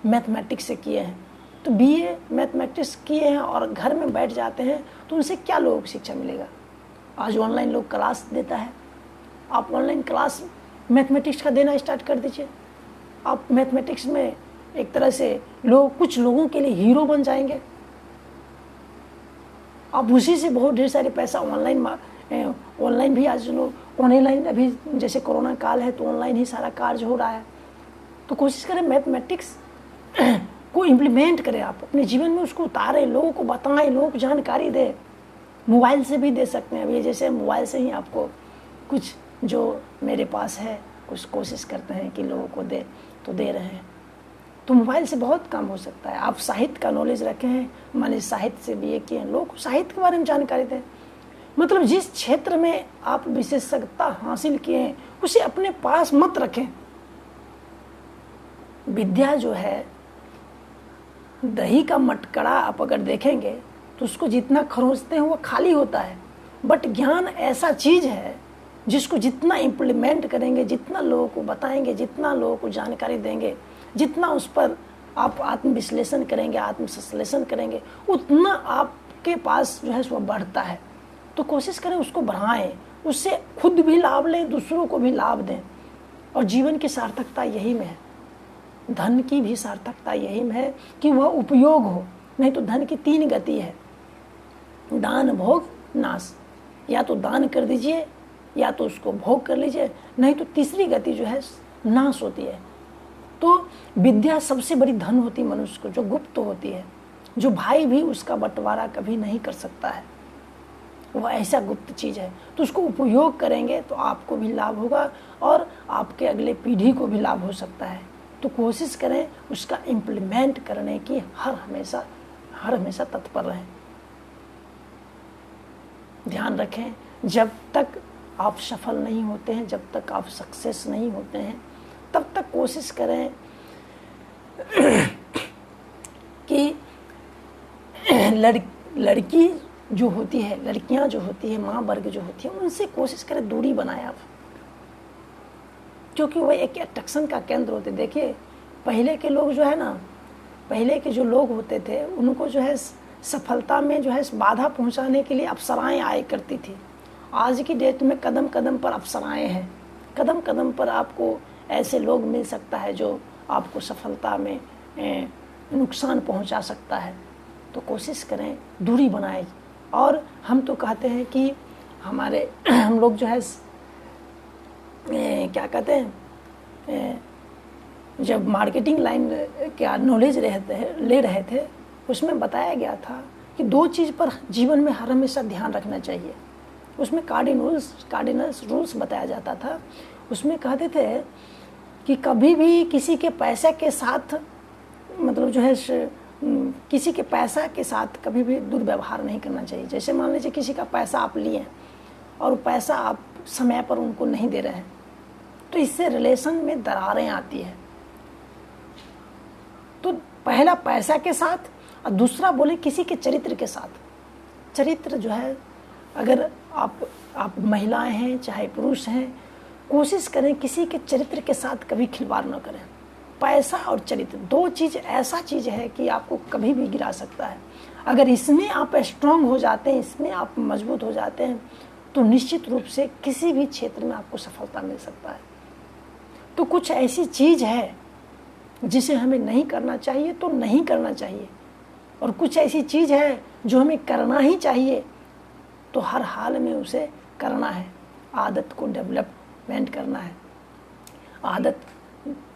मैथमेटिक्स से किए हैं, तो बीए मैथमेटिक्स किए हैं और घर में बैठ जाते हैं, तो उनसे क्या लोगों को शिक्षा मिलेगा। आज ऑनलाइन लोग क्लास देता है, आप ऑनलाइन क्लास मैथमेटिक्स का देना स्टार्ट कर दीजिए। आप मैथमेटिक्स में एक तरह से कुछ लोगों के लिए हीरो बन जाएंगे। आप उसी से बहुत ढेर सारे पैसा ऑनलाइन भी आज लोग ऑनलाइन, अभी जैसे कोरोना काल है तो ऑनलाइन ही सारा कार्य हो रहा है। तो कोशिश करें मैथमेटिक्स को इम्प्लीमेंट करें, आप अपने जीवन में उसको उतारें, लोगों को बताएं, लोगों को जानकारी दें। मोबाइल से भी दे सकते हैं। अभी जैसे मोबाइल से ही आपको कुछ जो मेरे पास है कुछ कोशिश करते हैं कि लोगों को दे, तो दे रहे हैं। तो मोबाइल से बहुत काम हो सकता है। आप साहित्य का नॉलेज रखे हैं, माने साहित्य से बीए किए हैं, लोगों को साहित्य के बारे में जानकारी दें। मतलब जिस क्षेत्र में आप विशेषज्ञता हासिल किए हैं उसे अपने पास मत रखें। विद्या जो है, दही का मटकड़ा आप अगर देखेंगे तो उसको जितना खरोंचते हैं वो खाली होता है, बट ज्ञान ऐसा चीज है जिसको जितना इम्प्लीमेंट करेंगे, जितना लोगों को बताएंगे, जितना लोगों को जानकारी देंगे, जितना उस पर आप आत्मविश्लेषण करेंगे, आत्मसंश्लेषण करेंगे, उतना आपके पास जो है वह बढ़ता है। तो कोशिश करें उसको बढ़ाएं, उससे खुद भी लाभ लें, दूसरों को भी लाभ दें। और जीवन की सार्थकता यही में है, धन की भी सार्थकता यही में है कि वह उपयोग हो। नहीं तो धन की 3 गति है, दान, भोग, नाश। या तो दान कर दीजिए, या तो उसको भोग कर लीजिए, नहीं तो तीसरी गति जो है नाश होती है। तो विद्या सबसे बड़ी धन होती है मनुष्य को, जो गुप्त होती है, जो भाई भी उसका बंटवारा कभी नहीं कर सकता है, वह ऐसा गुप्त चीज़ है। तो उसको उपयोग करेंगे तो आपको भी लाभ होगा और आपके अगले पीढ़ी को भी लाभ हो सकता है। तो कोशिश करें उसका इम्प्लीमेंट करने की हर हमेशा तत्पर रहें। ध्यान रखें, जब तक आप सफल नहीं होते हैं, जब तक आप सक्सेस नहीं होते हैं, तब तक कोशिश करें कि लड़की जो होती है, लड़कियां जो होती है, माँ वर्ग जो होती है, उनसे कोशिश करें दूरी बनाए आप, क्योंकि वो एक अट्रैक्शन का केंद्र होते। देखिए पहले के लोग जो है ना, पहले के जो लोग होते थे उनको जो है सफलता में जो है बाधा पहुंचाने के लिए अप्सराएं आया करती थी। आज की डेट में कदम कदम पर अप्सराएं हैं, कदम कदम पर आपको ऐसे लोग मिल सकता है जो आपको सफलता में नुकसान पहुंचा सकता है। तो कोशिश करें दूरी बनाएं। और हम तो कहते हैं कि हम लोग जो है क्या कहते हैं, जब मार्केटिंग लाइन का नॉलेज ले रहे थे, उसमें बताया गया था कि 2 चीज़ पर जीवन में हर हमेशा ध्यान रखना चाहिए। उसमें कार्डिनल्स रूल्स बताया जाता था। उसमें कहते थे कि कभी भी किसी के पैसे के साथ, मतलब जो है किसी के पैसा के साथ कभी भी दुर्व्यवहार नहीं करना चाहिए। जैसे मान लीजिए किसी का पैसा आप लिए और पैसा आप समय पर उनको नहीं दे रहे हैं, तो इससे रिलेशन में दरारें आती है। तो पहला पैसा के साथ और दूसरा बोले किसी के चरित्र के साथ। चरित्र जो है, अगर आप महिलाएं हैं चाहे पुरुष हैं, कोशिश करें किसी के चरित्र के साथ कभी खिलवाड़ न करें। पैसा और चरित्र 2 चीज़ ऐसा चीज़ है कि आपको कभी भी गिरा सकता है। अगर इसमें आप स्ट्रांग हो जाते हैं, इसमें आप मजबूत हो जाते हैं, तो निश्चित रूप से किसी भी क्षेत्र में आपको सफलता मिल सकता है। तो कुछ ऐसी चीज़ है जिसे हमें नहीं करना चाहिए तो नहीं करना चाहिए, और कुछ ऐसी चीज़ है जो हमें करना ही चाहिए, तो हर हाल में उसे करना है। आदत को डेवलपमेंट करना है।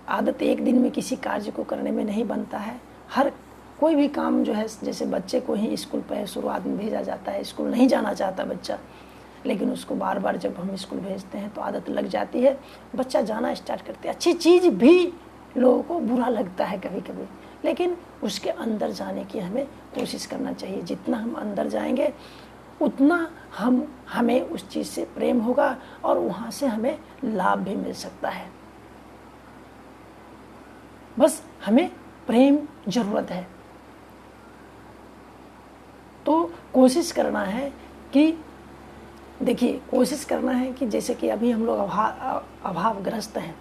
आदत एक दिन में किसी कार्य को करने में नहीं बनता है। हर कोई भी काम जो है, जैसे बच्चे को ही स्कूल पर शुरुआत में भेजा जाता है, स्कूल नहीं जाना चाहता बच्चा, लेकिन उसको बार बार जब हम स्कूल भेजते हैं तो आदत लग जाती है, बच्चा जाना स्टार्ट करते हैं। अच्छी चीज़ भी लोगों को बुरा लगता है कभी कभी, लेकिन उसके अंदर जाने की हमें कोशिश करना चाहिए। जितना हम अंदर जाएंगे उतना हमें उस चीज़ से प्रेम होगा और वहाँ से हमें लाभ भी मिल सकता है। बस हमें प्रेम ज़रूरत है। तो कोशिश करना है कि देखिए, कोशिश करना है कि जैसे कि अभी हम लोग अभावग्रस्त हैं।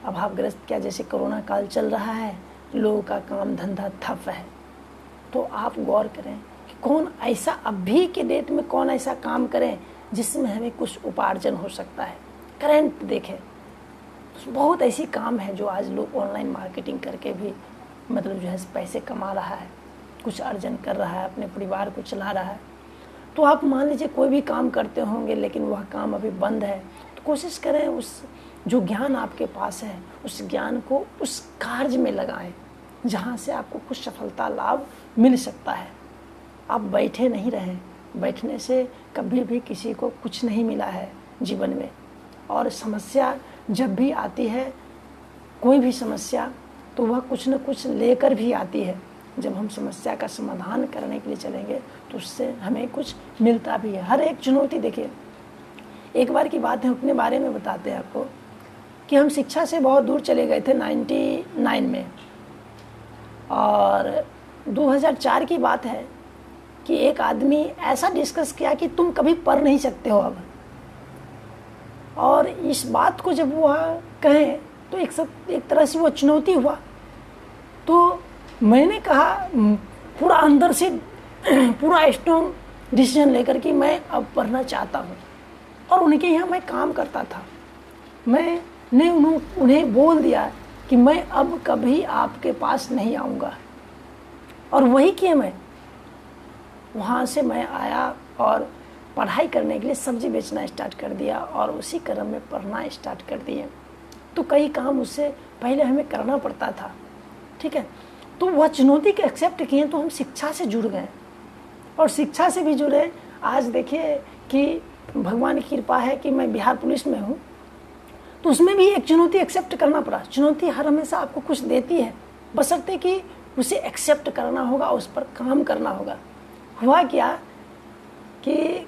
अभावग्रस्त क्या, जैसे कोरोना काल चल रहा है, लोगों का काम धंधा ठप है। तो आप गौर करें कि कौन ऐसा, अभी के डेट में कौन ऐसा काम करें जिसमें हमें कुछ उपार्जन हो सकता है। करंट देखें, बहुत ऐसी काम है जो आज लोग ऑनलाइन मार्केटिंग करके भी मतलब जो है पैसे कमा रहा है, कुछ अर्जन कर रहा है, अपने परिवार को चला रहा है। तो आप मान लीजिए कोई भी काम करते होंगे लेकिन वह काम अभी बंद है, तो कोशिश करें उस जो ज्ञान आपके पास है उस ज्ञान को उस कार्य में लगाएं जहाँ से आपको कुछ सफलता लाभ मिल सकता है। आप बैठे नहीं रहें, बैठने से कभी भी किसी को कुछ नहीं मिला है जीवन में। और समस्या जब भी आती है, कोई भी समस्या, तो वह कुछ न कुछ लेकर भी आती है। जब हम समस्या का समाधान करने के लिए चलेंगे तो उससे हमें कुछ मिलता भी है। हर एक चुनौती, देखिए एक बार की बात है, अपने बारे में बताते हैं आपको कि हम शिक्षा से बहुत दूर चले गए थे 99 में, और 2004 की बात है कि एक आदमी ऐसा डिस्कस किया कि तुम कभी पढ़ नहीं सकते हो अब। और इस बात को जब वह कहें तो एक तरह से वो चुनौती हुआ। तो मैंने कहा पूरा अंदर से पूरा स्ट्रॉन्ग डिसीजन लेकर कि मैं अब पढ़ना चाहता हूँ। और उनके यहाँ मैं काम करता था, मैंने उन्हें बोल दिया कि मैं अब कभी आपके पास नहीं आऊँगा, और वही किया। मैं वहाँ से मैं आया और पढ़ाई करने के लिए सब्जी बेचना स्टार्ट कर दिया, और उसी क्रम में पढ़ना स्टार्ट कर दिए। तो कई काम उससे पहले हमें करना पड़ता था, ठीक है। तो वह चुनौती के एक्सेप्ट किए, तो हम शिक्षा से जुड़ गए, और शिक्षा से भी जुड़े। आज देखिए कि भगवान की कृपा है कि मैं बिहार पुलिस में हूँ, तो उसमें भी एक चुनौती एक्सेप्ट करना पड़ा। चुनौती हर हमेशा आपको कुछ देती है, बशर्ते कि उसे एक्सेप्ट करना होगा, उस पर काम करना होगा। हुआ क्या कि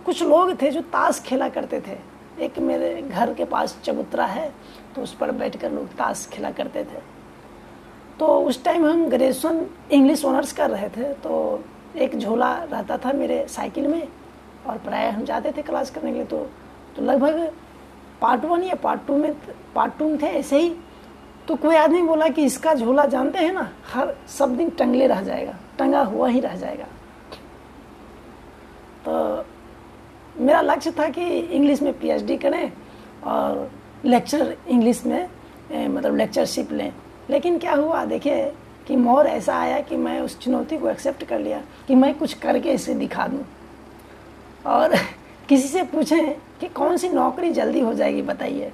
कुछ लोग थे जो ताश खेला करते थे। एक मेरे घर के पास चबूतरा है, तो उस पर बैठकर लोग ताश खेला करते थे। तो उस टाइम हम ग्रेजुएशन इंग्लिश ऑनर्स कर रहे थे, तो एक झोला रहता था मेरे साइकिल में, और प्राय हम जाते थे क्लास करने के लिए। तो लगभग पार्ट 1 या पार्ट 2 में थे ऐसे ही। तो कोई आदमी बोला कि इसका झोला जानते हैं ना, हर सब दिन टंगले रह जाएगा, टंगा हुआ ही रह जाएगा। तो मेरा लक्ष्य था कि इंग्लिश में PhD करें और लेक्चर इंग्लिश में मतलब लेक्चरशिप लें। लेकिन क्या हुआ, देखिए कि मोड़ ऐसा आया कि मैं उस चुनौती को एक्सेप्ट कर लिया कि मैं कुछ करके इसे दिखा दूं। और किसी से पूछें कि कौन सी नौकरी जल्दी हो जाएगी बताइए,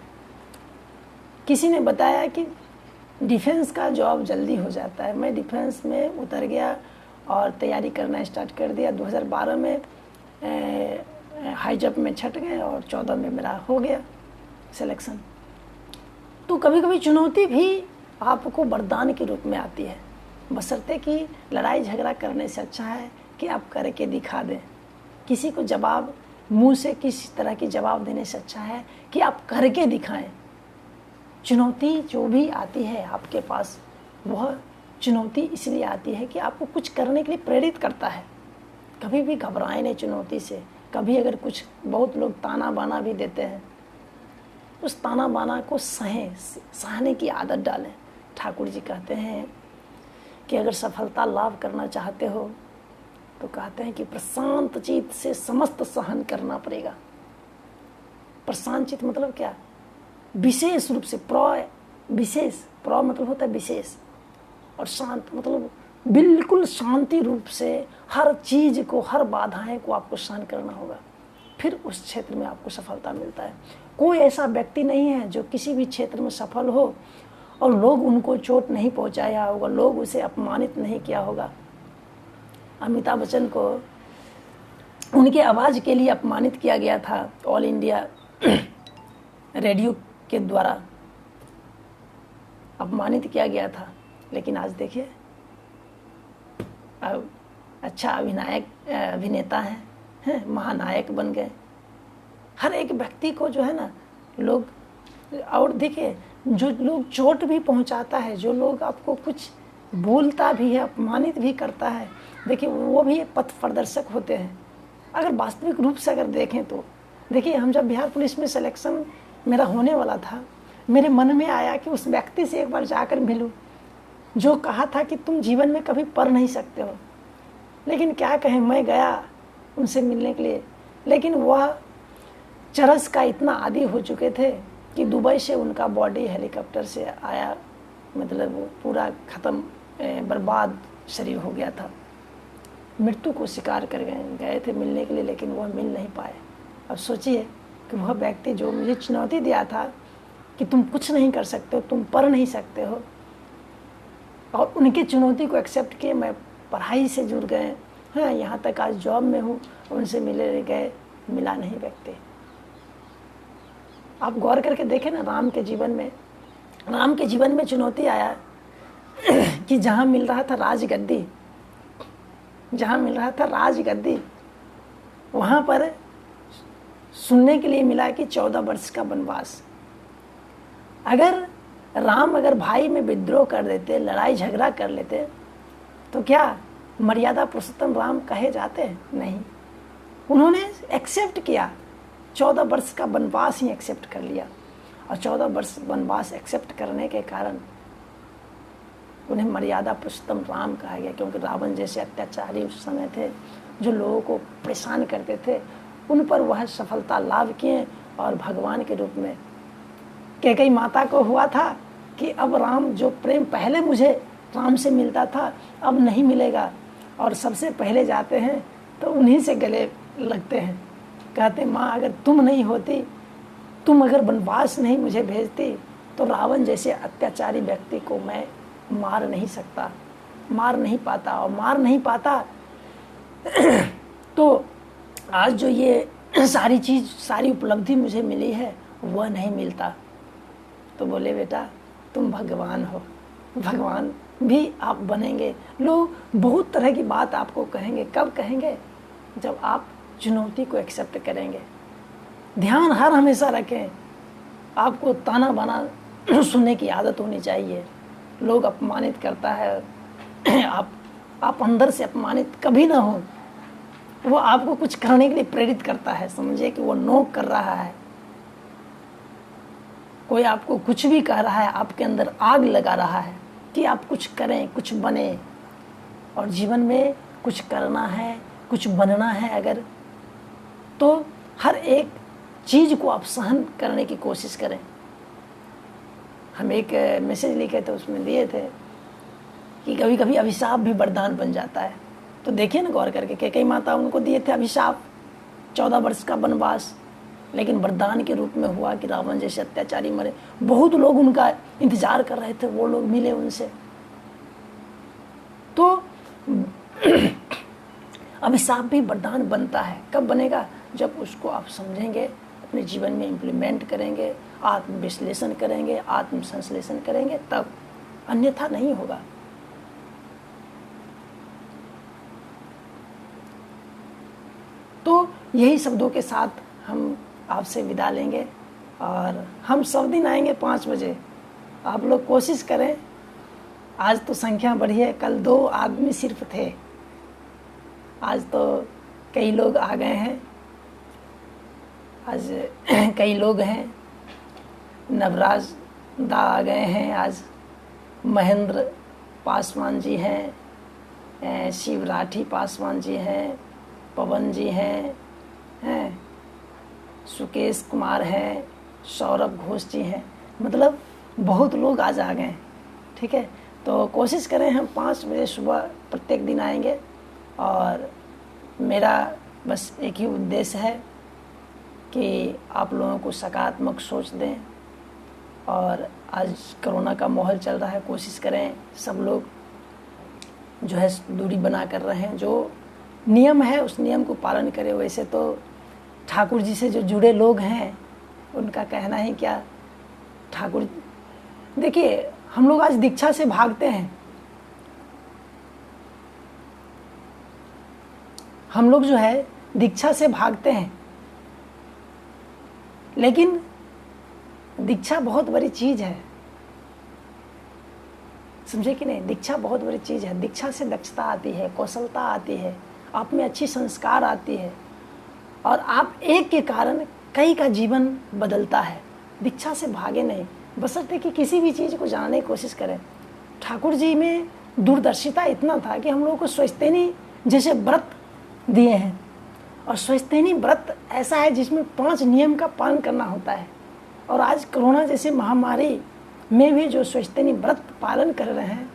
किसी ने बताया कि डिफेंस का जॉब जल्दी हो जाता है। मैं डिफेंस में उतर गया और तैयारी करना स्टार्ट कर दिया। 2012 में हाई जंप में छट गए और 14 में मेरा हो गया सिलेक्शन। तो कभी कभी चुनौती भी आपको वरदान के रूप में आती है, बशर्ते कि लड़ाई झगड़ा करने से अच्छा है कि आप करके दिखा दें। किसी को जवाब मुंह से किसी तरह की जवाब देने से अच्छा है कि आप करके दिखाएं। चुनौती जो भी आती है आपके पास, वह चुनौती इसलिए आती है कि आपको कुछ करने के लिए प्रेरित करता है। कभी भी घबराएं नहीं चुनौती से। कभी अगर कुछ, बहुत लोग ताना बाना भी देते हैं, उस ताना बाना को सहने की आदत डालें। ठाकुर जी कहते हैं कि अगर सफलता लाभ करना चाहते हो तो कहते हैं कि प्रशांत चित्त से समस्त सहन करना पड़ेगा। प्रशांत चित्त मतलब क्या? विशेष रूप से विशेष, प्र मतलब होता है विशेष, और शांत मतलब बिल्कुल शांति रूप से हर चीज को, हर बाधाएं को आपको सहन करना होगा, फिर उस क्षेत्र में आपको सफलता मिलता है। कोई ऐसा व्यक्ति नहीं है जो किसी भी क्षेत्र में सफल हो और लोग उनको चोट नहीं पहुंचाया होगा, लोग उसे अपमानित नहीं किया होगा। अमिताभ बच्चन को उनके आवाज़ के लिए अपमानित किया गया था ऑल इंडिया रेडियो के द्वारा, अपमानित किया गया था, लेकिन आज देखिए अब अच्छा अभिनेता हैं, महानायक बन गए। हर एक व्यक्ति को जो है ना लोग, और देखिए जो लोग चोट भी पहुंचाता है, जो लोग आपको कुछ बोलता भी है, अपमानित भी करता है, देखिए वो भी पथ प्रदर्शक होते हैं। अगर वास्तविक रूप से अगर देखें तो देखिए, हम जब बिहार पुलिस में सिलेक्शन मेरा होने वाला था, मेरे मन में आया कि उस व्यक्ति से एक बार जाकर मिलूं जो कहा था कि तुम जीवन में कभी पढ़ नहीं सकते हो। लेकिन क्या कहें, मैं गया उनसे मिलने के लिए, लेकिन वह चरस का इतना आदी हो चुके थे कि दुबई से उनका बॉडी हेलीकॉप्टर से आया, मतलब पूरा ख़त्म, बर्बाद शरीर हो गया था। मृत्यु को शिकार कर गए थे मिलने के लिए, लेकिन वह मिल नहीं पाए। अब सोचिए कि वह व्यक्ति जो मुझे चुनौती दिया था कि तुम कुछ नहीं कर सकते हो, तुम पढ़ नहीं सकते हो, और उनकी चुनौती को एक्सेप्ट किए, मैं पढ़ाई से जुड़ गए हैं, यहाँ तक आज जॉब में हूँ, उनसे मिले गए, मिला नहीं व्यक्ति। आप गौर करके देखें ना, राम के जीवन में चुनौती आया कि जहाँ मिल रहा था राजगद्दी, वहाँ पर सुनने के लिए मिला कि 14 वर्ष का वनवास। अगर भाई में विद्रोह कर देते, लड़ाई झगड़ा कर लेते, तो क्या मर्यादा पुरुषोत्तम राम कहे जाते? नहीं, उन्होंने एक्सेप्ट किया, 14 वर्ष का वनवास ही एक्सेप्ट कर लिया, और 14 वर्ष वनवास एक्सेप्ट करने के कारण उन्हें मर्यादा पुरुषोत्तम राम कहा गया, क्योंकि रावण जैसे अत्याचारी उस समय थे जो लोगों को परेशान करते थे, उन पर वह सफलता लाभ किए, और भगवान के रूप में कैकेयी माता को हुआ था कि अब राम, जो प्रेम पहले मुझे राम से मिलता था अब नहीं मिलेगा, और सबसे पहले जाते हैं तो उन्हीं से गले लगते हैं, कहते माँ अगर तुम नहीं होती, तुम अगर वनवास नहीं मुझे भेजती, तो रावण जैसे अत्याचारी व्यक्ति को मैं मार नहीं पाता। तो आज जो ये सारी उपलब्धि मुझे मिली है वह नहीं मिलता। तो बोले बेटा तुम भगवान हो, भगवान भी आप बनेंगे। लोग बहुत तरह की बात आपको कहेंगे, कब कहेंगे? जब आप चुनौती को एक्सेप्ट करेंगे। ध्यान हर हमेशा रखें, आपको ताना बाना सुनने की आदत होनी चाहिए। लोग अपमानित करता है, आप अंदर से अपमानित कभी ना हो, वो आपको कुछ करने के लिए प्रेरित करता है। समझिए कि वो नोक कर रहा है, कोई आपको कुछ भी कह रहा है, आपके अंदर आग लगा रहा है कि आप कुछ करें, कुछ बने, और जीवन में कुछ करना है, कुछ बनना है अगर, तो हर एक चीज़ को आप सहन करने की कोशिश करें। हम एक मैसेज लिखे थे, उसमें दिए थे कि कभी कभी अभिशाप भी वरदान बन जाता है। तो देखिए ना गौर करके, कैकेयी माता उनको दिए थे अभिशाप, 14 वर्ष का वनवास, लेकिन वरदान के रूप में हुआ कि रावण जैसे अत्याचारी मरे। बहुत लोग उनका इंतजार कर रहे थे, वो लोग मिले उनसे। तो अभिशाप भी वरदान बनता है। कब बनेगा? जब उसको आप समझेंगे, अपने जीवन में इम्प्लीमेंट करेंगे, आत्मविश्लेषण करेंगे, आत्मसंश्लेषण करेंगे, तब, अन्यथा नहीं होगा। तो यही शब्दों के साथ हम आपसे विदा लेंगे, और हम सब दिन आएंगे 5 बजे। आप लोग कोशिश करें आज तो संख्या बढ़ी है, कल 2 आदमी सिर्फ थे, आज तो कई लोग आ गए हैं। आज कई लोग हैं, नवराज दा आ गए हैं, आज महेंद्र पासवान जी हैं, शिव राठी पासवान जी हैं, पवन जी हैं, सुकेश कुमार हैं, सौरभ घोष जी हैं, मतलब बहुत लोग आज आ गए। ठीक है, तो कोशिश करें हम 5 बजे सुबह प्रत्येक दिन आएंगे, और मेरा बस एक ही उद्देश्य है कि आप लोगों को सकारात्मक सोच दें। और आज कोरोना का माहौल चल रहा है, कोशिश करें सब लोग जो है दूरी बना कर रहे हैं, जो नियम है उस नियम को पालन करें। वैसे तो ठाकुर जी से जो जुड़े लोग हैं उनका कहना है क्या, ठाकुर देखिए हम लोग आज दीक्षा से भागते हैं, हम लोग जो है दीक्षा से भागते हैं, लेकिन दीक्षा बहुत बड़ी चीज है, समझे कि नहीं। दीक्षा बहुत बड़ी चीज है, दीक्षा से दक्षता आती है, कौशलता आती है, आप में अच्छी संस्कार आती है, और आप एक के कारण कई का जीवन बदलता है। दीक्षा से भागे नहीं, बशर्ते कि किसी भी चीज़ को जानने की कोशिश करें। ठाकुर जी में दूरदर्शिता इतना था कि हम लोगों को स्वस्तिनी जैसे व्रत दिए हैं, और स्वस्तिनी व्रत ऐसा है जिसमें 5 नियम का पालन करना होता है। और आज कोरोना जैसी महामारी में भी जो स्वस्तिनी व्रत पालन कर रहे हैं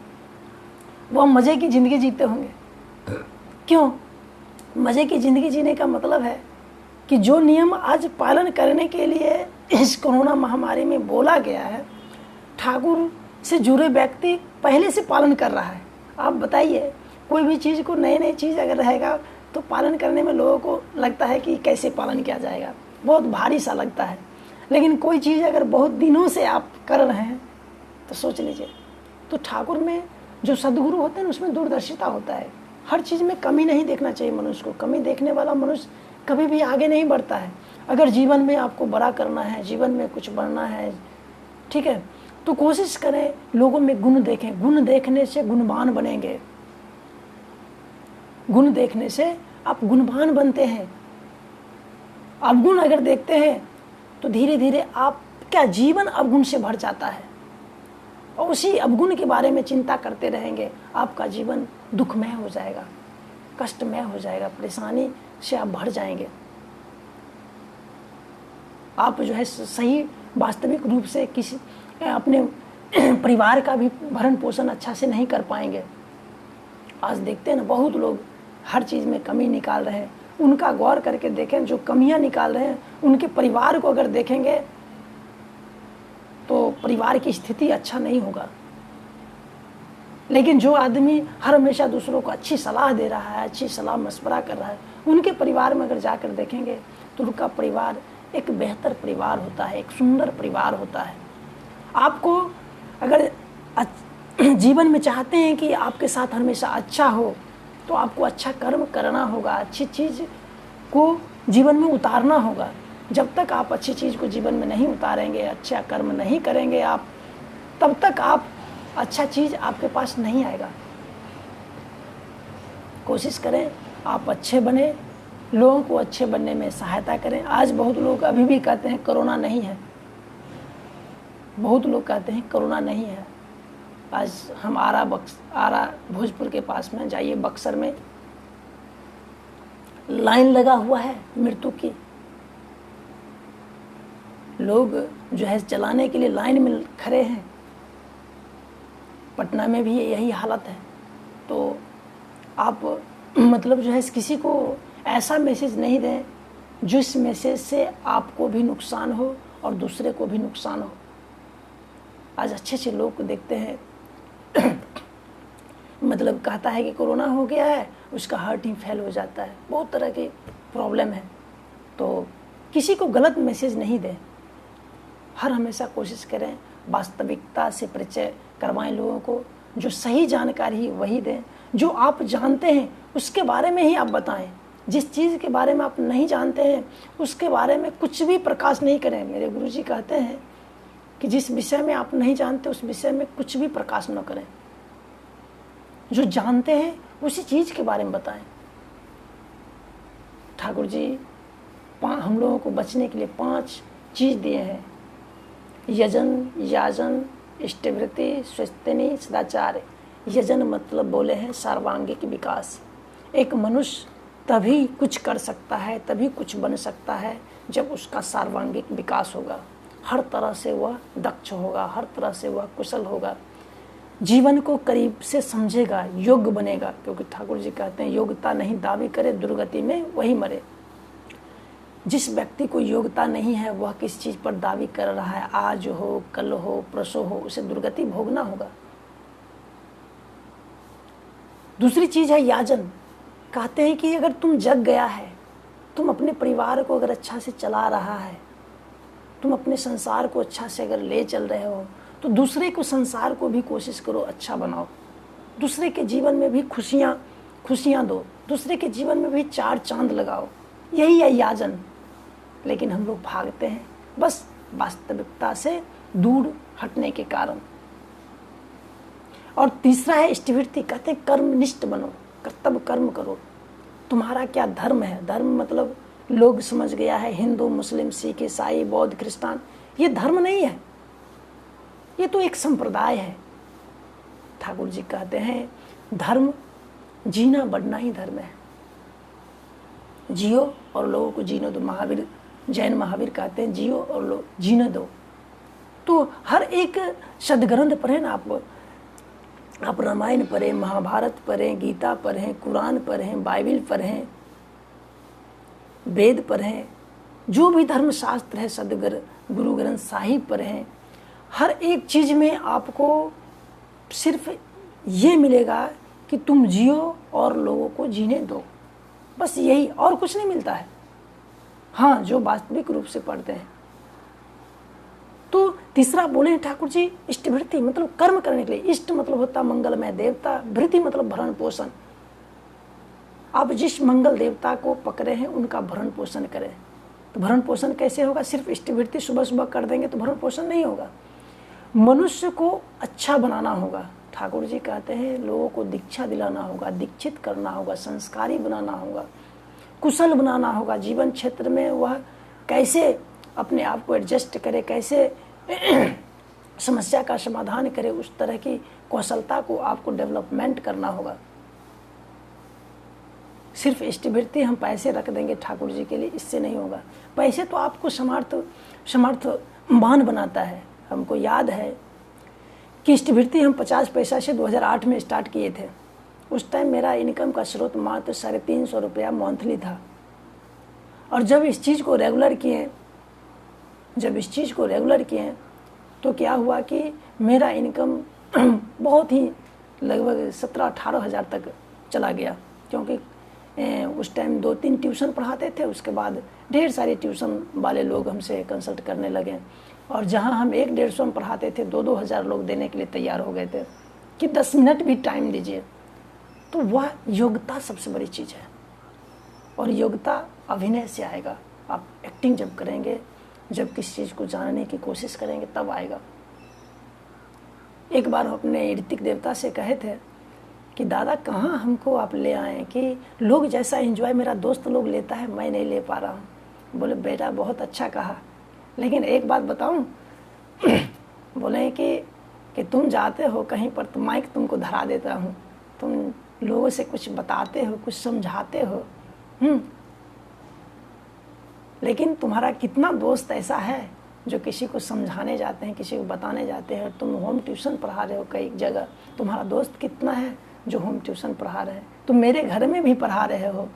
वो मज़े की ज़िंदगी जीते होंगे। क्यों? मज़े की ज़िंदगी जीने का मतलब है कि जो नियम आज पालन करने के लिए इस कोरोना महामारी में बोला गया है, ठाकुर से जुड़े व्यक्ति पहले से पालन कर रहा है। आप बताइए, कोई भी चीज़ को नई चीज़ अगर रहेगा तो पालन करने में लोगों को लगता है कि कैसे पालन किया जाएगा, बहुत भारी सा लगता है। लेकिन कोई चीज़ अगर बहुत दिनों से आप कर रहे हैं तो सोच लीजिए। तो ठाकुर में जो सदगुरु होते हैं उसमें दूरदर्शिता होता है, हर चीज़ में कमी नहीं देखना चाहिए मनुष्य को। कमी देखने वाला मनुष्य कभी भी आगे नहीं बढ़ता है। अगर जीवन में आपको बड़ा करना है, जीवन में कुछ बनना है, ठीक है, तो कोशिश करें लोगों में गुण देखें। गुण देखने से गुणवान बनेंगे, गुण देखने से आप गुणवान बनते हैं। अवगुण अगर देखते हैं तो धीरे धीरे आपका जीवन अवगुण से भर जाता है, और उसी अवगुण के बारे में चिंता करते रहेंगे, आपका जीवन दुखमय हो जाएगा, कष्टमय हो जाएगा, परेशानी से आप भर जाएंगे। आप जो है सही वास्तविक रूप से किसी अपने परिवार का भी भरण पोषण अच्छा से नहीं कर पाएंगे। आज देखते हैं ना, बहुत लोग हर चीज़ में कमी निकाल रहे हैं। उनका गौर करके देखें, जो कमियां निकाल रहे हैं उनके परिवार को अगर देखेंगे तो परिवार की स्थिति अच्छा नहीं होगा। लेकिन जो आदमी हर हमेशा दूसरों को अच्छी सलाह दे रहा है, अच्छी सलाह मशवरा कर रहा है, उनके परिवार में अगर जाकर देखेंगे तो उनका परिवार एक बेहतर परिवार होता है, एक सुंदर परिवार होता है। आपको अगर जीवन में चाहते हैं कि आपके साथ हमेशा अच्छा हो तो आपको अच्छा कर्म करना होगा, अच्छी चीज़ को जीवन में उतारना होगा। जब तक आप अच्छी चीज़ को जीवन में नहीं उतारेंगे, अच्छा कर्म नहीं करेंगे आप, तब तक आप अच्छा चीज़ आपके पास नहीं आएगा। कोशिश करें आप अच्छे बने, लोगों को अच्छे बनने में सहायता करें। आज बहुत लोग अभी भी कहते हैं कोरोना नहीं है, बहुत लोग कहते हैं कोरोना नहीं है। आज हम आरा भोजपुर के पास में जाइए, बक्सर में लाइन लगा हुआ है मृत्यु की। लोग जो है चलाने के लिए लाइन में खड़े हैं। पटना में भी यही हालत है। तो आप मतलब जो है किसी को ऐसा मैसेज नहीं दें जिस मैसेज से आपको भी नुकसान हो और दूसरे को भी नुकसान हो। आज अच्छे अच्छे लोग को देखते हैं मतलब कहता है कि कोरोना हो गया है, उसका हार्ट ही फेल हो जाता है, बहुत तरह की प्रॉब्लम है। तो किसी को गलत मैसेज नहीं दें, हर हमेशा कोशिश करें वास्तविकता से परिचय करवाएं लोगों को। जो सही जानकारी वही दें, जो आप जानते हैं उसके बारे में ही आप बताएं। जिस चीज़ के बारे में आप नहीं जानते हैं उसके बारे में कुछ भी प्रकाश नहीं करें। मेरे गुरुजी कहते हैं कि जिस विषय में आप नहीं जानते उस विषय में कुछ भी प्रकाश न करें। जो जानते हैं उसी चीज़ के बारे में बताएं। ठाकुर जी हम लोगों को बचने के लिए 5 चीज़ दिए हैं। यजन, याजन, इष्टवृत्ति, स्वस्तिनी, सदाचार। यजन मतलब बोले हैं सर्वांगिक विकास। एक मनुष्य तभी कुछ कर सकता है, तभी कुछ बन सकता है जब उसका सर्वांगिक विकास होगा। हर तरह से वह दक्ष होगा, हर तरह से वह कुशल होगा, जीवन को करीब से समझेगा, योग्य बनेगा। क्योंकि ठाकुर जी कहते हैं योग्यता नहीं दावी करे दुर्गति में वही मरे। जिस व्यक्ति को योग्यता नहीं है वह किस चीज़ पर दावी कर रहा है, आज हो, कल हो, परसों हो, उसे दुर्गति भोगना होगा। दूसरी चीज़ है याजन। कहते हैं कि अगर तुम जग गया है, तुम अपने परिवार को अगर अच्छा से चला रहा है, तुम अपने संसार को अच्छा से अगर ले चल रहे हो, तो दूसरे को संसार को भी कोशिश करो अच्छा बनाओ। दूसरे के जीवन में भी खुशियाँ दो, दूसरे के जीवन में भी 4 चांद लगाओ। यही है याजन। लेकिन हम लोग भागते हैं बस वास्तविकता से दूर हटने के कारण। और तीसरा है इष्टवृत्ति। कहते हैं कर्मनिष्ठ बनो, कर्तव्य कर्म करो। तुम्हारा क्या धर्म है? धर्म मतलब लोग समझ गया है हिंदू, मुस्लिम, सिख, ईसाई, बौद्ध, क्रिस्तान। ये धर्म नहीं है, ये तो एक संप्रदाय है। ठाकुर जी कहते हैं धर्म जीना बढ़ना ही धर्म है। जियो और लोगों को जीने दो। महावीर, जैन महावीर कहते हैं जियो और लोग जीने दो। तो हर एक सदग्रंथ पढ़ें ना आप रामायण पढ़ें, महाभारत पढ़ें, गीता पढ़ें, कुरान पढ़ें, बाइबिल पढ़ें, वेद पढ़ें, जो भी धर्मशास्त्र है, गुरु ग्रंथ साहिब पढ़ें। हर एक चीज़ में आपको सिर्फ ये मिलेगा कि तुम जियो और लोगों को जीने दो, बस यही, और कुछ नहीं मिलता है। हाँ, जो वास्तविक रूप से पढ़ते हैं। तो तीसरा बोले ठाकुर जी इष्टवृत्ति मतलब कर्म करने के लिए। इष्ट मतलब होता मंगलमय देवता, वृत्ति मतलब भरण पोषण। आप जिस मंगल देवता को पकड़े हैं उनका भरण पोषण करें। तो भरण पोषण कैसे होगा? सिर्फ इष्टवृत्ति सुबह सुबह कर देंगे तो भरण पोषण नहीं होगा। मनुष्य को अच्छा बनाना होगा। ठाकुर जी कहते हैं लोगों को दीक्षा दिलाना होगा, दीक्षित करना होगा, संस्कारी बनाना होगा, कुशल बनाना होगा। जीवन क्षेत्र में वह कैसे अपने आप को एडजस्ट करे, कैसे समस्या का समाधान करे, उस तरह की कौशलता को आपको डेवलपमेंट करना होगा। सिर्फ इष्टवृत्ति हम पैसे रख देंगे ठाकुर जी के लिए, इससे नहीं होगा। पैसे तो आपको समर्थवान बनाता है। हमको याद है कि इष्टवृत्ति हम 50 पैसा से 2008 में स्टार्ट किए थे। उस टाइम मेरा इनकम का स्रोत मात्र 350 रुपया मंथली था। और जब इस चीज़ को रेगुलर किए तो क्या हुआ कि मेरा इनकम बहुत ही लगभग 17-18 हज़ार तक चला गया। क्योंकि उस टाइम 2-3 ट्यूशन पढ़ाते थे, उसके बाद ढेर सारे ट्यूशन वाले लोग हमसे कंसल्ट करने लगे। और जहां हम 1-150 में पढ़ाते थे, 2-2 हज़ार लोग देने के लिए तैयार हो गए थे कि 10 मिनट भी टाइम दीजिए। तो वह योग्यता सबसे बड़ी चीज़ है। और योग्यता अभिनय से आएगा। आप एक्टिंग जब करेंगे, जब किसी चीज़ को जानने की कोशिश करेंगे तब आएगा। एक बार हम अपने ऋतिक देवता से कहे थे कि दादा कहाँ हमको आप ले आए कि लोग जैसा एंजॉय मेरा दोस्त लोग लेता है मैं नहीं ले पा रहा हूँ। बोले बेटा बहुत अच्छा कहा, लेकिन एक बात बताऊँ बोले कि तुम जाते हो कहीं पर तो माइक तुमको धरा देता हूँ, तुम लोगों से कुछ बताते हो, कुछ समझाते हो, लेकिन तुम्हारा कितना दोस्त ऐसा है जो किसी को समझाने जाते हैं, किसी को बताने जाते हैं। तुम होम ट्यूशन पढ़ा रहे हो कई जगह, तुम्हारा दोस्त कितना है जो होम ट्यूशन पढ़ा रहे हैं, तुम मेरे घर में भी पढ़ा रहे हो।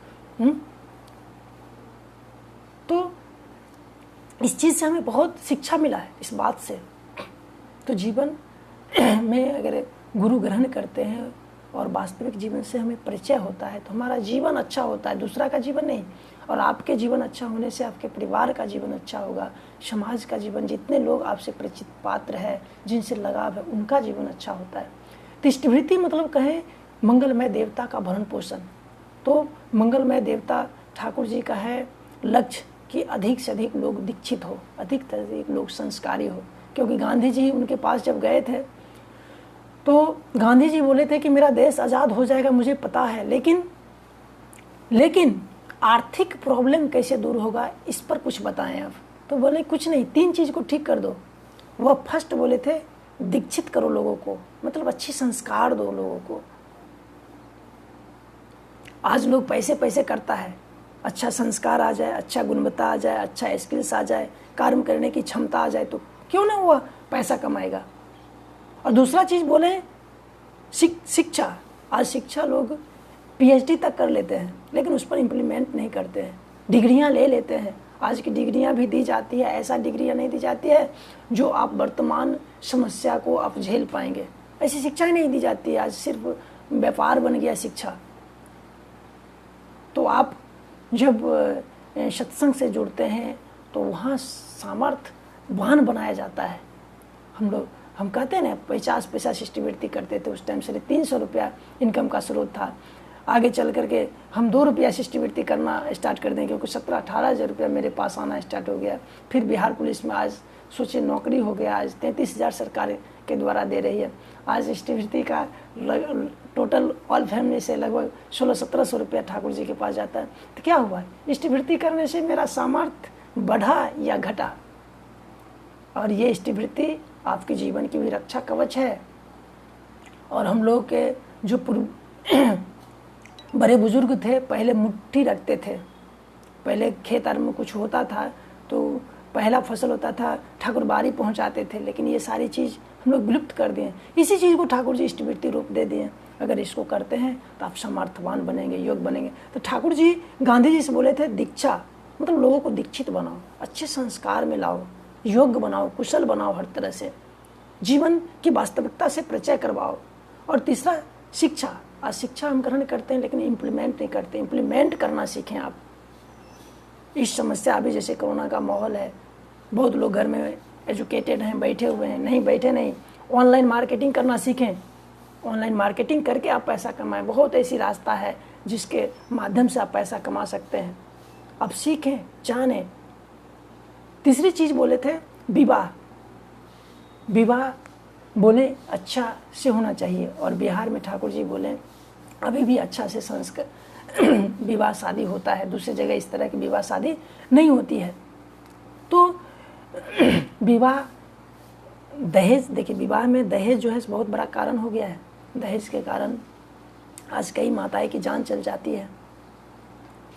तो इस चीज़ से हमें बहुत शिक्षा मिला है इस बात से। तो जीवन में अगर गुरु ग्रहण करते हैं और वास्तविक जीवन से हमें परिचय होता है तो हमारा जीवन अच्छा होता है, दूसरा का जीवन नहीं। और आपके जीवन अच्छा होने से आपके परिवार का जीवन अच्छा होगा, समाज का जीवन, जितने लोग आपसे परिचित पात्र है, जिनसे लगाव है, उनका जीवन अच्छा होता है। तो इष्टवृत्ति मतलब कहें मंगलमय देवता का भरण पोषण। तो मंगलमय देवता ठाकुर जी का है लक्ष्य कि अधिक से अधिक लोग दीक्षित हो, अधिक से अधिक लोग संस्कारी हो। क्योंकि गांधी जी उनके पास जब गए थे तो गांधी जी बोले थे कि मेरा देश आज़ाद हो जाएगा, मुझे पता है, लेकिन आर्थिक प्रॉब्लम कैसे दूर होगा इस पर कुछ बताएं आप। तो बोले कुछ नहीं, 3 चीज़ को ठीक कर दो। वह फर्स्ट बोले थे दीक्षित करो लोगों को, मतलब अच्छी संस्कार दो लोगों को। आज लोग पैसे पैसे करता है, अच्छा संस्कार आ जाए, अच्छा गुणवत्ता आ जाए, अच्छा स्किल्स आ जाए, कार्य करने की क्षमता आ जाए तो क्यों ना वह पैसा कमाएगा। और दूसरा चीज़ बोले शिक्षा। आज शिक्षा लोग पीएचडी तक कर लेते हैं लेकिन उस पर इम्प्लीमेंट नहीं करते हैं, डिग्रियां ले लेते हैं। आज की डिग्रियां भी दी जाती है, ऐसा डिग्रियां नहीं दी जाती है जो आप वर्तमान समस्या को आप झेल पाएंगे, ऐसी शिक्षा ही नहीं दी जाती है। आज सिर्फ व्यापार बन गया शिक्षा। तो आप जब सत्संग से जुड़ते हैं तो वहाँ सामर्थ्यवान बनाया जाता है। हम कहते हैं ना 50 पैसा शिष्टवृत्ति करते थे उस टाइम से, 300 रुपया इनकम का स्रोत था। आगे चल करके हम 2 रुपया शिष्टवृत्ति करना स्टार्ट कर दें, क्योंकि 17-18 हज़ार रुपया मेरे पास आना स्टार्ट हो गया। फिर बिहार पुलिस में आज सोचिए नौकरी हो गया, आज 33,000 सरकार के द्वारा दे रही है। आज शिष्टवृत्ति का टोटल ऑल फैमिली से लगभग 1600-1700 रुपया ठाकुर जी के पास जाता है। तो क्या हुआ, शिष्टवृत्ति करने से मेरा सामर्थ्य बढ़ा या घटा? और ये शिष्टवृत्ति आपके जीवन की भी रक्षा कवच है। और हम लोग के जो बड़े बुजुर्ग थे पहले मुट्ठी रखते थे, पहले खेत आर में कुछ होता था तो पहला फसल होता था ठाकुर बाड़ी पहुंचाते थे, लेकिन ये सारी चीज़ हम लोग विलुप्त कर दिए। इसी चीज़ को ठाकुर जी शिष्टवृत्ति रूप दे दिए। अगर इसको करते हैं तो आप सामर्थ्यवान बनेंगे, योग बनेंगे। तो ठाकुर जी गांधी जी से बोले थे दीक्षा, मतलब लोगों को दीक्षित बनाओ, अच्छे संस्कार में लाओ, योग्य बनाओ, कुशल बनाओ, हर तरह से जीवन की वास्तविकता से परिचय करवाओ। और तीसरा शिक्षा। आज शिक्षा हम ग्रहण करते हैं लेकिन इम्प्लीमेंट नहीं करते। इम्प्लीमेंट करना सीखें आप। इस समस्या अभी जैसे कोरोना का माहौल है, बहुत लोग घर में एजुकेटेड हैं, बैठे हुए हैं, नहीं बैठे नहीं, ऑनलाइन मार्केटिंग करना सीखें। ऑनलाइन मार्केटिंग करके आप पैसा कमाएं। बहुत ऐसी रास्ता है जिसके माध्यम से आप पैसा कमा सकते हैं। अब सीखें, जानें। तीसरी चीज़ बोले थे विवाह। विवाह बोले अच्छा से होना चाहिए, और बिहार में ठाकुर जी बोले अभी भी अच्छा से संस्कार विवाह शादी होता है, दूसरी जगह इस तरह की विवाह शादी नहीं होती है। तो विवाह दहेज, देखिए विवाह में दहेज जो है बहुत बड़ा कारण हो गया है। दहेज के कारण आज कई माताएं की जान चल जाती है,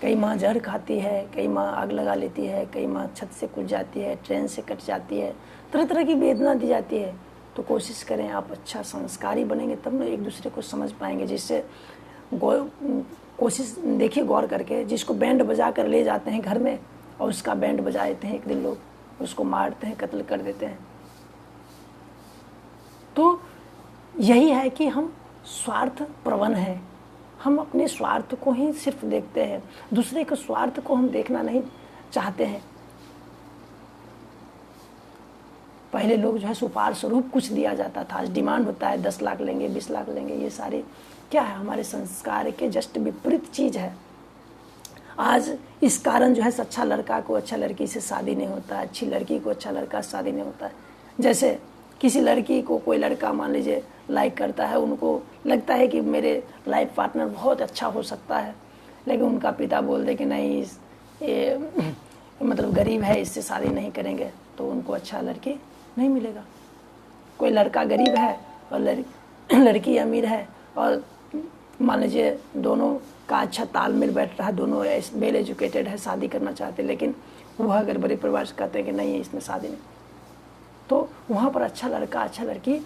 कई माँ जहर खाती है, कई माँ आग लगा लेती है, कई माँ छत से कूद जाती है, ट्रेन से कट जाती है, तरह तरह की वेदना दी जाती है। तो कोशिश करें आप अच्छा संस्कारी बनेंगे तब ना एक दूसरे को समझ पाएंगे। जिससे कोशिश देखिए गौर करके, जिसको बैंड बजा कर ले जाते हैं घर में और उसका बैंड बजा देते हैं, एक दिन लोग उसको मारते हैं, कत्ल कर देते हैं। तो यही है कि हम स्वार्थ प्रवण हैं, हम अपने स्वार्थ को ही सिर्फ देखते हैं, दूसरे के स्वार्थ को हम देखना नहीं चाहते हैं। पहले लोग जो है उपहार स्वरूप कुछ दिया जाता था, आज डिमांड होता है 10 लाख लेंगे, 20 लाख लेंगे। ये सारे क्या है, हमारे संस्कार के जस्ट विपरीत चीज़ है। आज इस कारण जो है अच्छा लड़का को अच्छा लड़की से शादी नहीं होता है, अच्छी लड़की को अच्छा लड़का से शादी नहीं होता है। जैसे किसी लड़की को कोई लड़का मान लीजिए लाइक करता है, उनको लगता है कि मेरे लाइफ पार्टनर बहुत अच्छा हो सकता है, लेकिन उनका पिता बोल दे कि नहीं ये मतलब गरीब है, इससे शादी नहीं करेंगे, तो उनको अच्छा लड़की नहीं मिलेगा। कोई लड़का गरीब है और लड़की अमीर है, और मान लीजिए दोनों का अच्छा तालमेल बैठ रहा है, दोनों वेल एजुकेटेड है, शादी करना चाहते, लेकिन वह अगर बड़े परिवार से कहते हैं कि नहीं इसमें शादी नहीं, तो वहाँ पर अच्छा लड़का अच्छा लड़की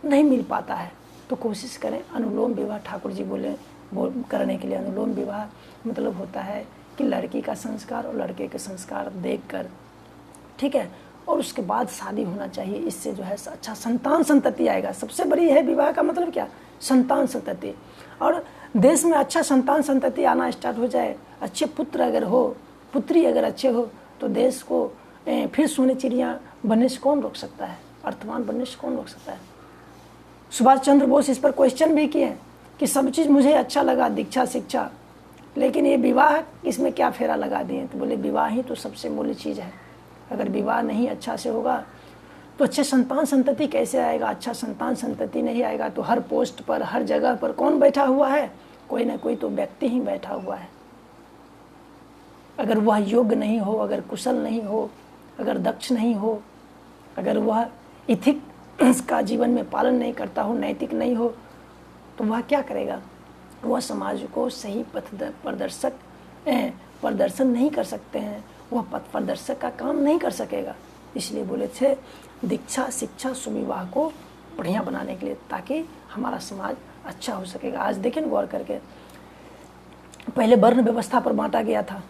नहीं मिल पाता है। तो कोशिश करें अनुलोम विवाह, ठाकुर जी बोले करने के लिए। अनुलोम विवाह मतलब होता है कि लड़की का संस्कार और लड़के के संस्कार देखकर, ठीक है, और उसके बाद शादी होना चाहिए। इससे जो है अच्छा संतान संतति आएगा। सबसे बड़ी है विवाह का मतलब क्या, संतान संतति। और देश में अच्छा संतान संतति आना स्टार्ट हो जाए, अच्छे पुत्र अगर हो, पुत्री अगर अच्छे हो, तो देश को फिर सोने चिड़िया बनने से कौन रोक सकता है, अर्थवान बनने से कौन रोक सकता है। सुभाष चंद्र बोस इस पर क्वेश्चन भी किए कि सब चीज़ मुझे अच्छा लगा, दीक्षा शिक्षा, लेकिन ये विवाह इसमें क्या फेरा लगा दिए। तो बोले विवाह ही तो सबसे मूल्य चीज़ है। अगर विवाह नहीं अच्छा से होगा तो अच्छे संतान संतति कैसे आएगा? अच्छा संतान संतति नहीं आएगा तो हर पोस्ट पर, हर जगह पर कौन बैठा हुआ है? कोई ना कोई तो व्यक्ति ही बैठा हुआ है। अगर वह योग्य नहीं हो, अगर कुशल नहीं हो, अगर दक्ष नहीं हो, अगर वह इथिक का जीवन में पालन नहीं करता हो, नैतिक नहीं हो, तो वह क्या करेगा? वह समाज को सही पथ प्रदर्शन नहीं कर सकते हैं, वह पथ प्रदर्शक का काम नहीं कर सकेगा। इसलिए बोले थे दीक्षा शिक्षा सुविवाह को बढ़िया बनाने के लिए, ताकि हमारा समाज अच्छा हो सकेगा। आज देखें गौर करके, पहले वर्ण व्यवस्था पर बांटा गया था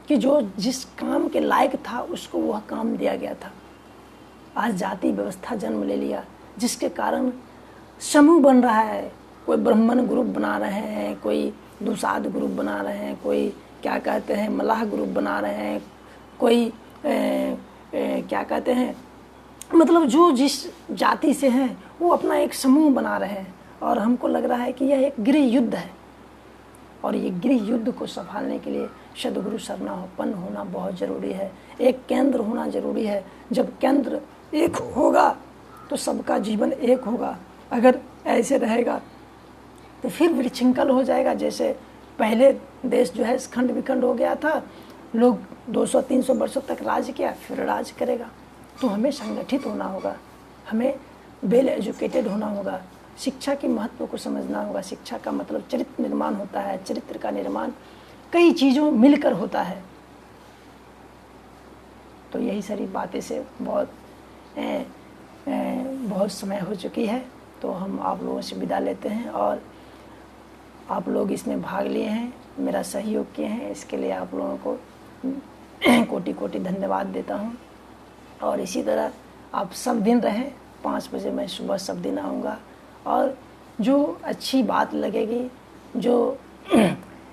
कि जो जिस काम के लायक था उसको वह काम दिया गया था। आज जाति व्यवस्था जन्म ले लिया, जिसके कारण समूह बन रहा है। कोई ब्राह्मण ग्रुप बना रहे हैं, कोई दुसाध ग्रुप बना रहे हैं, कोई क्या कहते हैं मलाह ग्रुप बना रहे हैं, कोई क्या कहते हैं, मतलब जो जिस जाति से हैं वो अपना एक समूह बना रहे हैं। और हमको लग रहा है कि यह एक गृह युद्ध है, और ये गृह युद्ध को संभालने के लिए सद्गुरु शरणापन्न होना बहुत ज़रूरी है। एक केंद्र होना ज़रूरी है। जब केंद्र एक होगा तो सबका जीवन एक होगा। अगर ऐसे रहेगा तो फिर विच्छृंखल हो जाएगा। जैसे पहले देश जो है खंड विखंड हो गया था, लोग 200-300 वर्षों तक राज किया, फिर राज करेगा। तो हमें संगठित होना होगा, हमें वेल एजुकेटेड होना होगा, शिक्षा के महत्व को समझना होगा। शिक्षा का मतलब चरित्र निर्माण होता है। चरित्र का निर्माण कई चीज़ों मिलकर होता है। तो यही सारी बातें से बहुत समय हो चुकी है, तो हम आप लोगों से विदा लेते हैं। और आप लोग इसमें भाग लिए हैं, मेरा सहयोग किए हैं, इसके लिए आप लोगों को कोटि कोटि धन्यवाद देता हूँ। और इसी तरह आप सब दिन रहें। 5 बजे मैं सुबह सब दिन आऊँगा, और जो अच्छी बात लगेगी, जो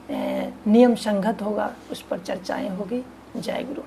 नियम संगत होगा, उस पर चर्चाएं होगी। जय गुरु।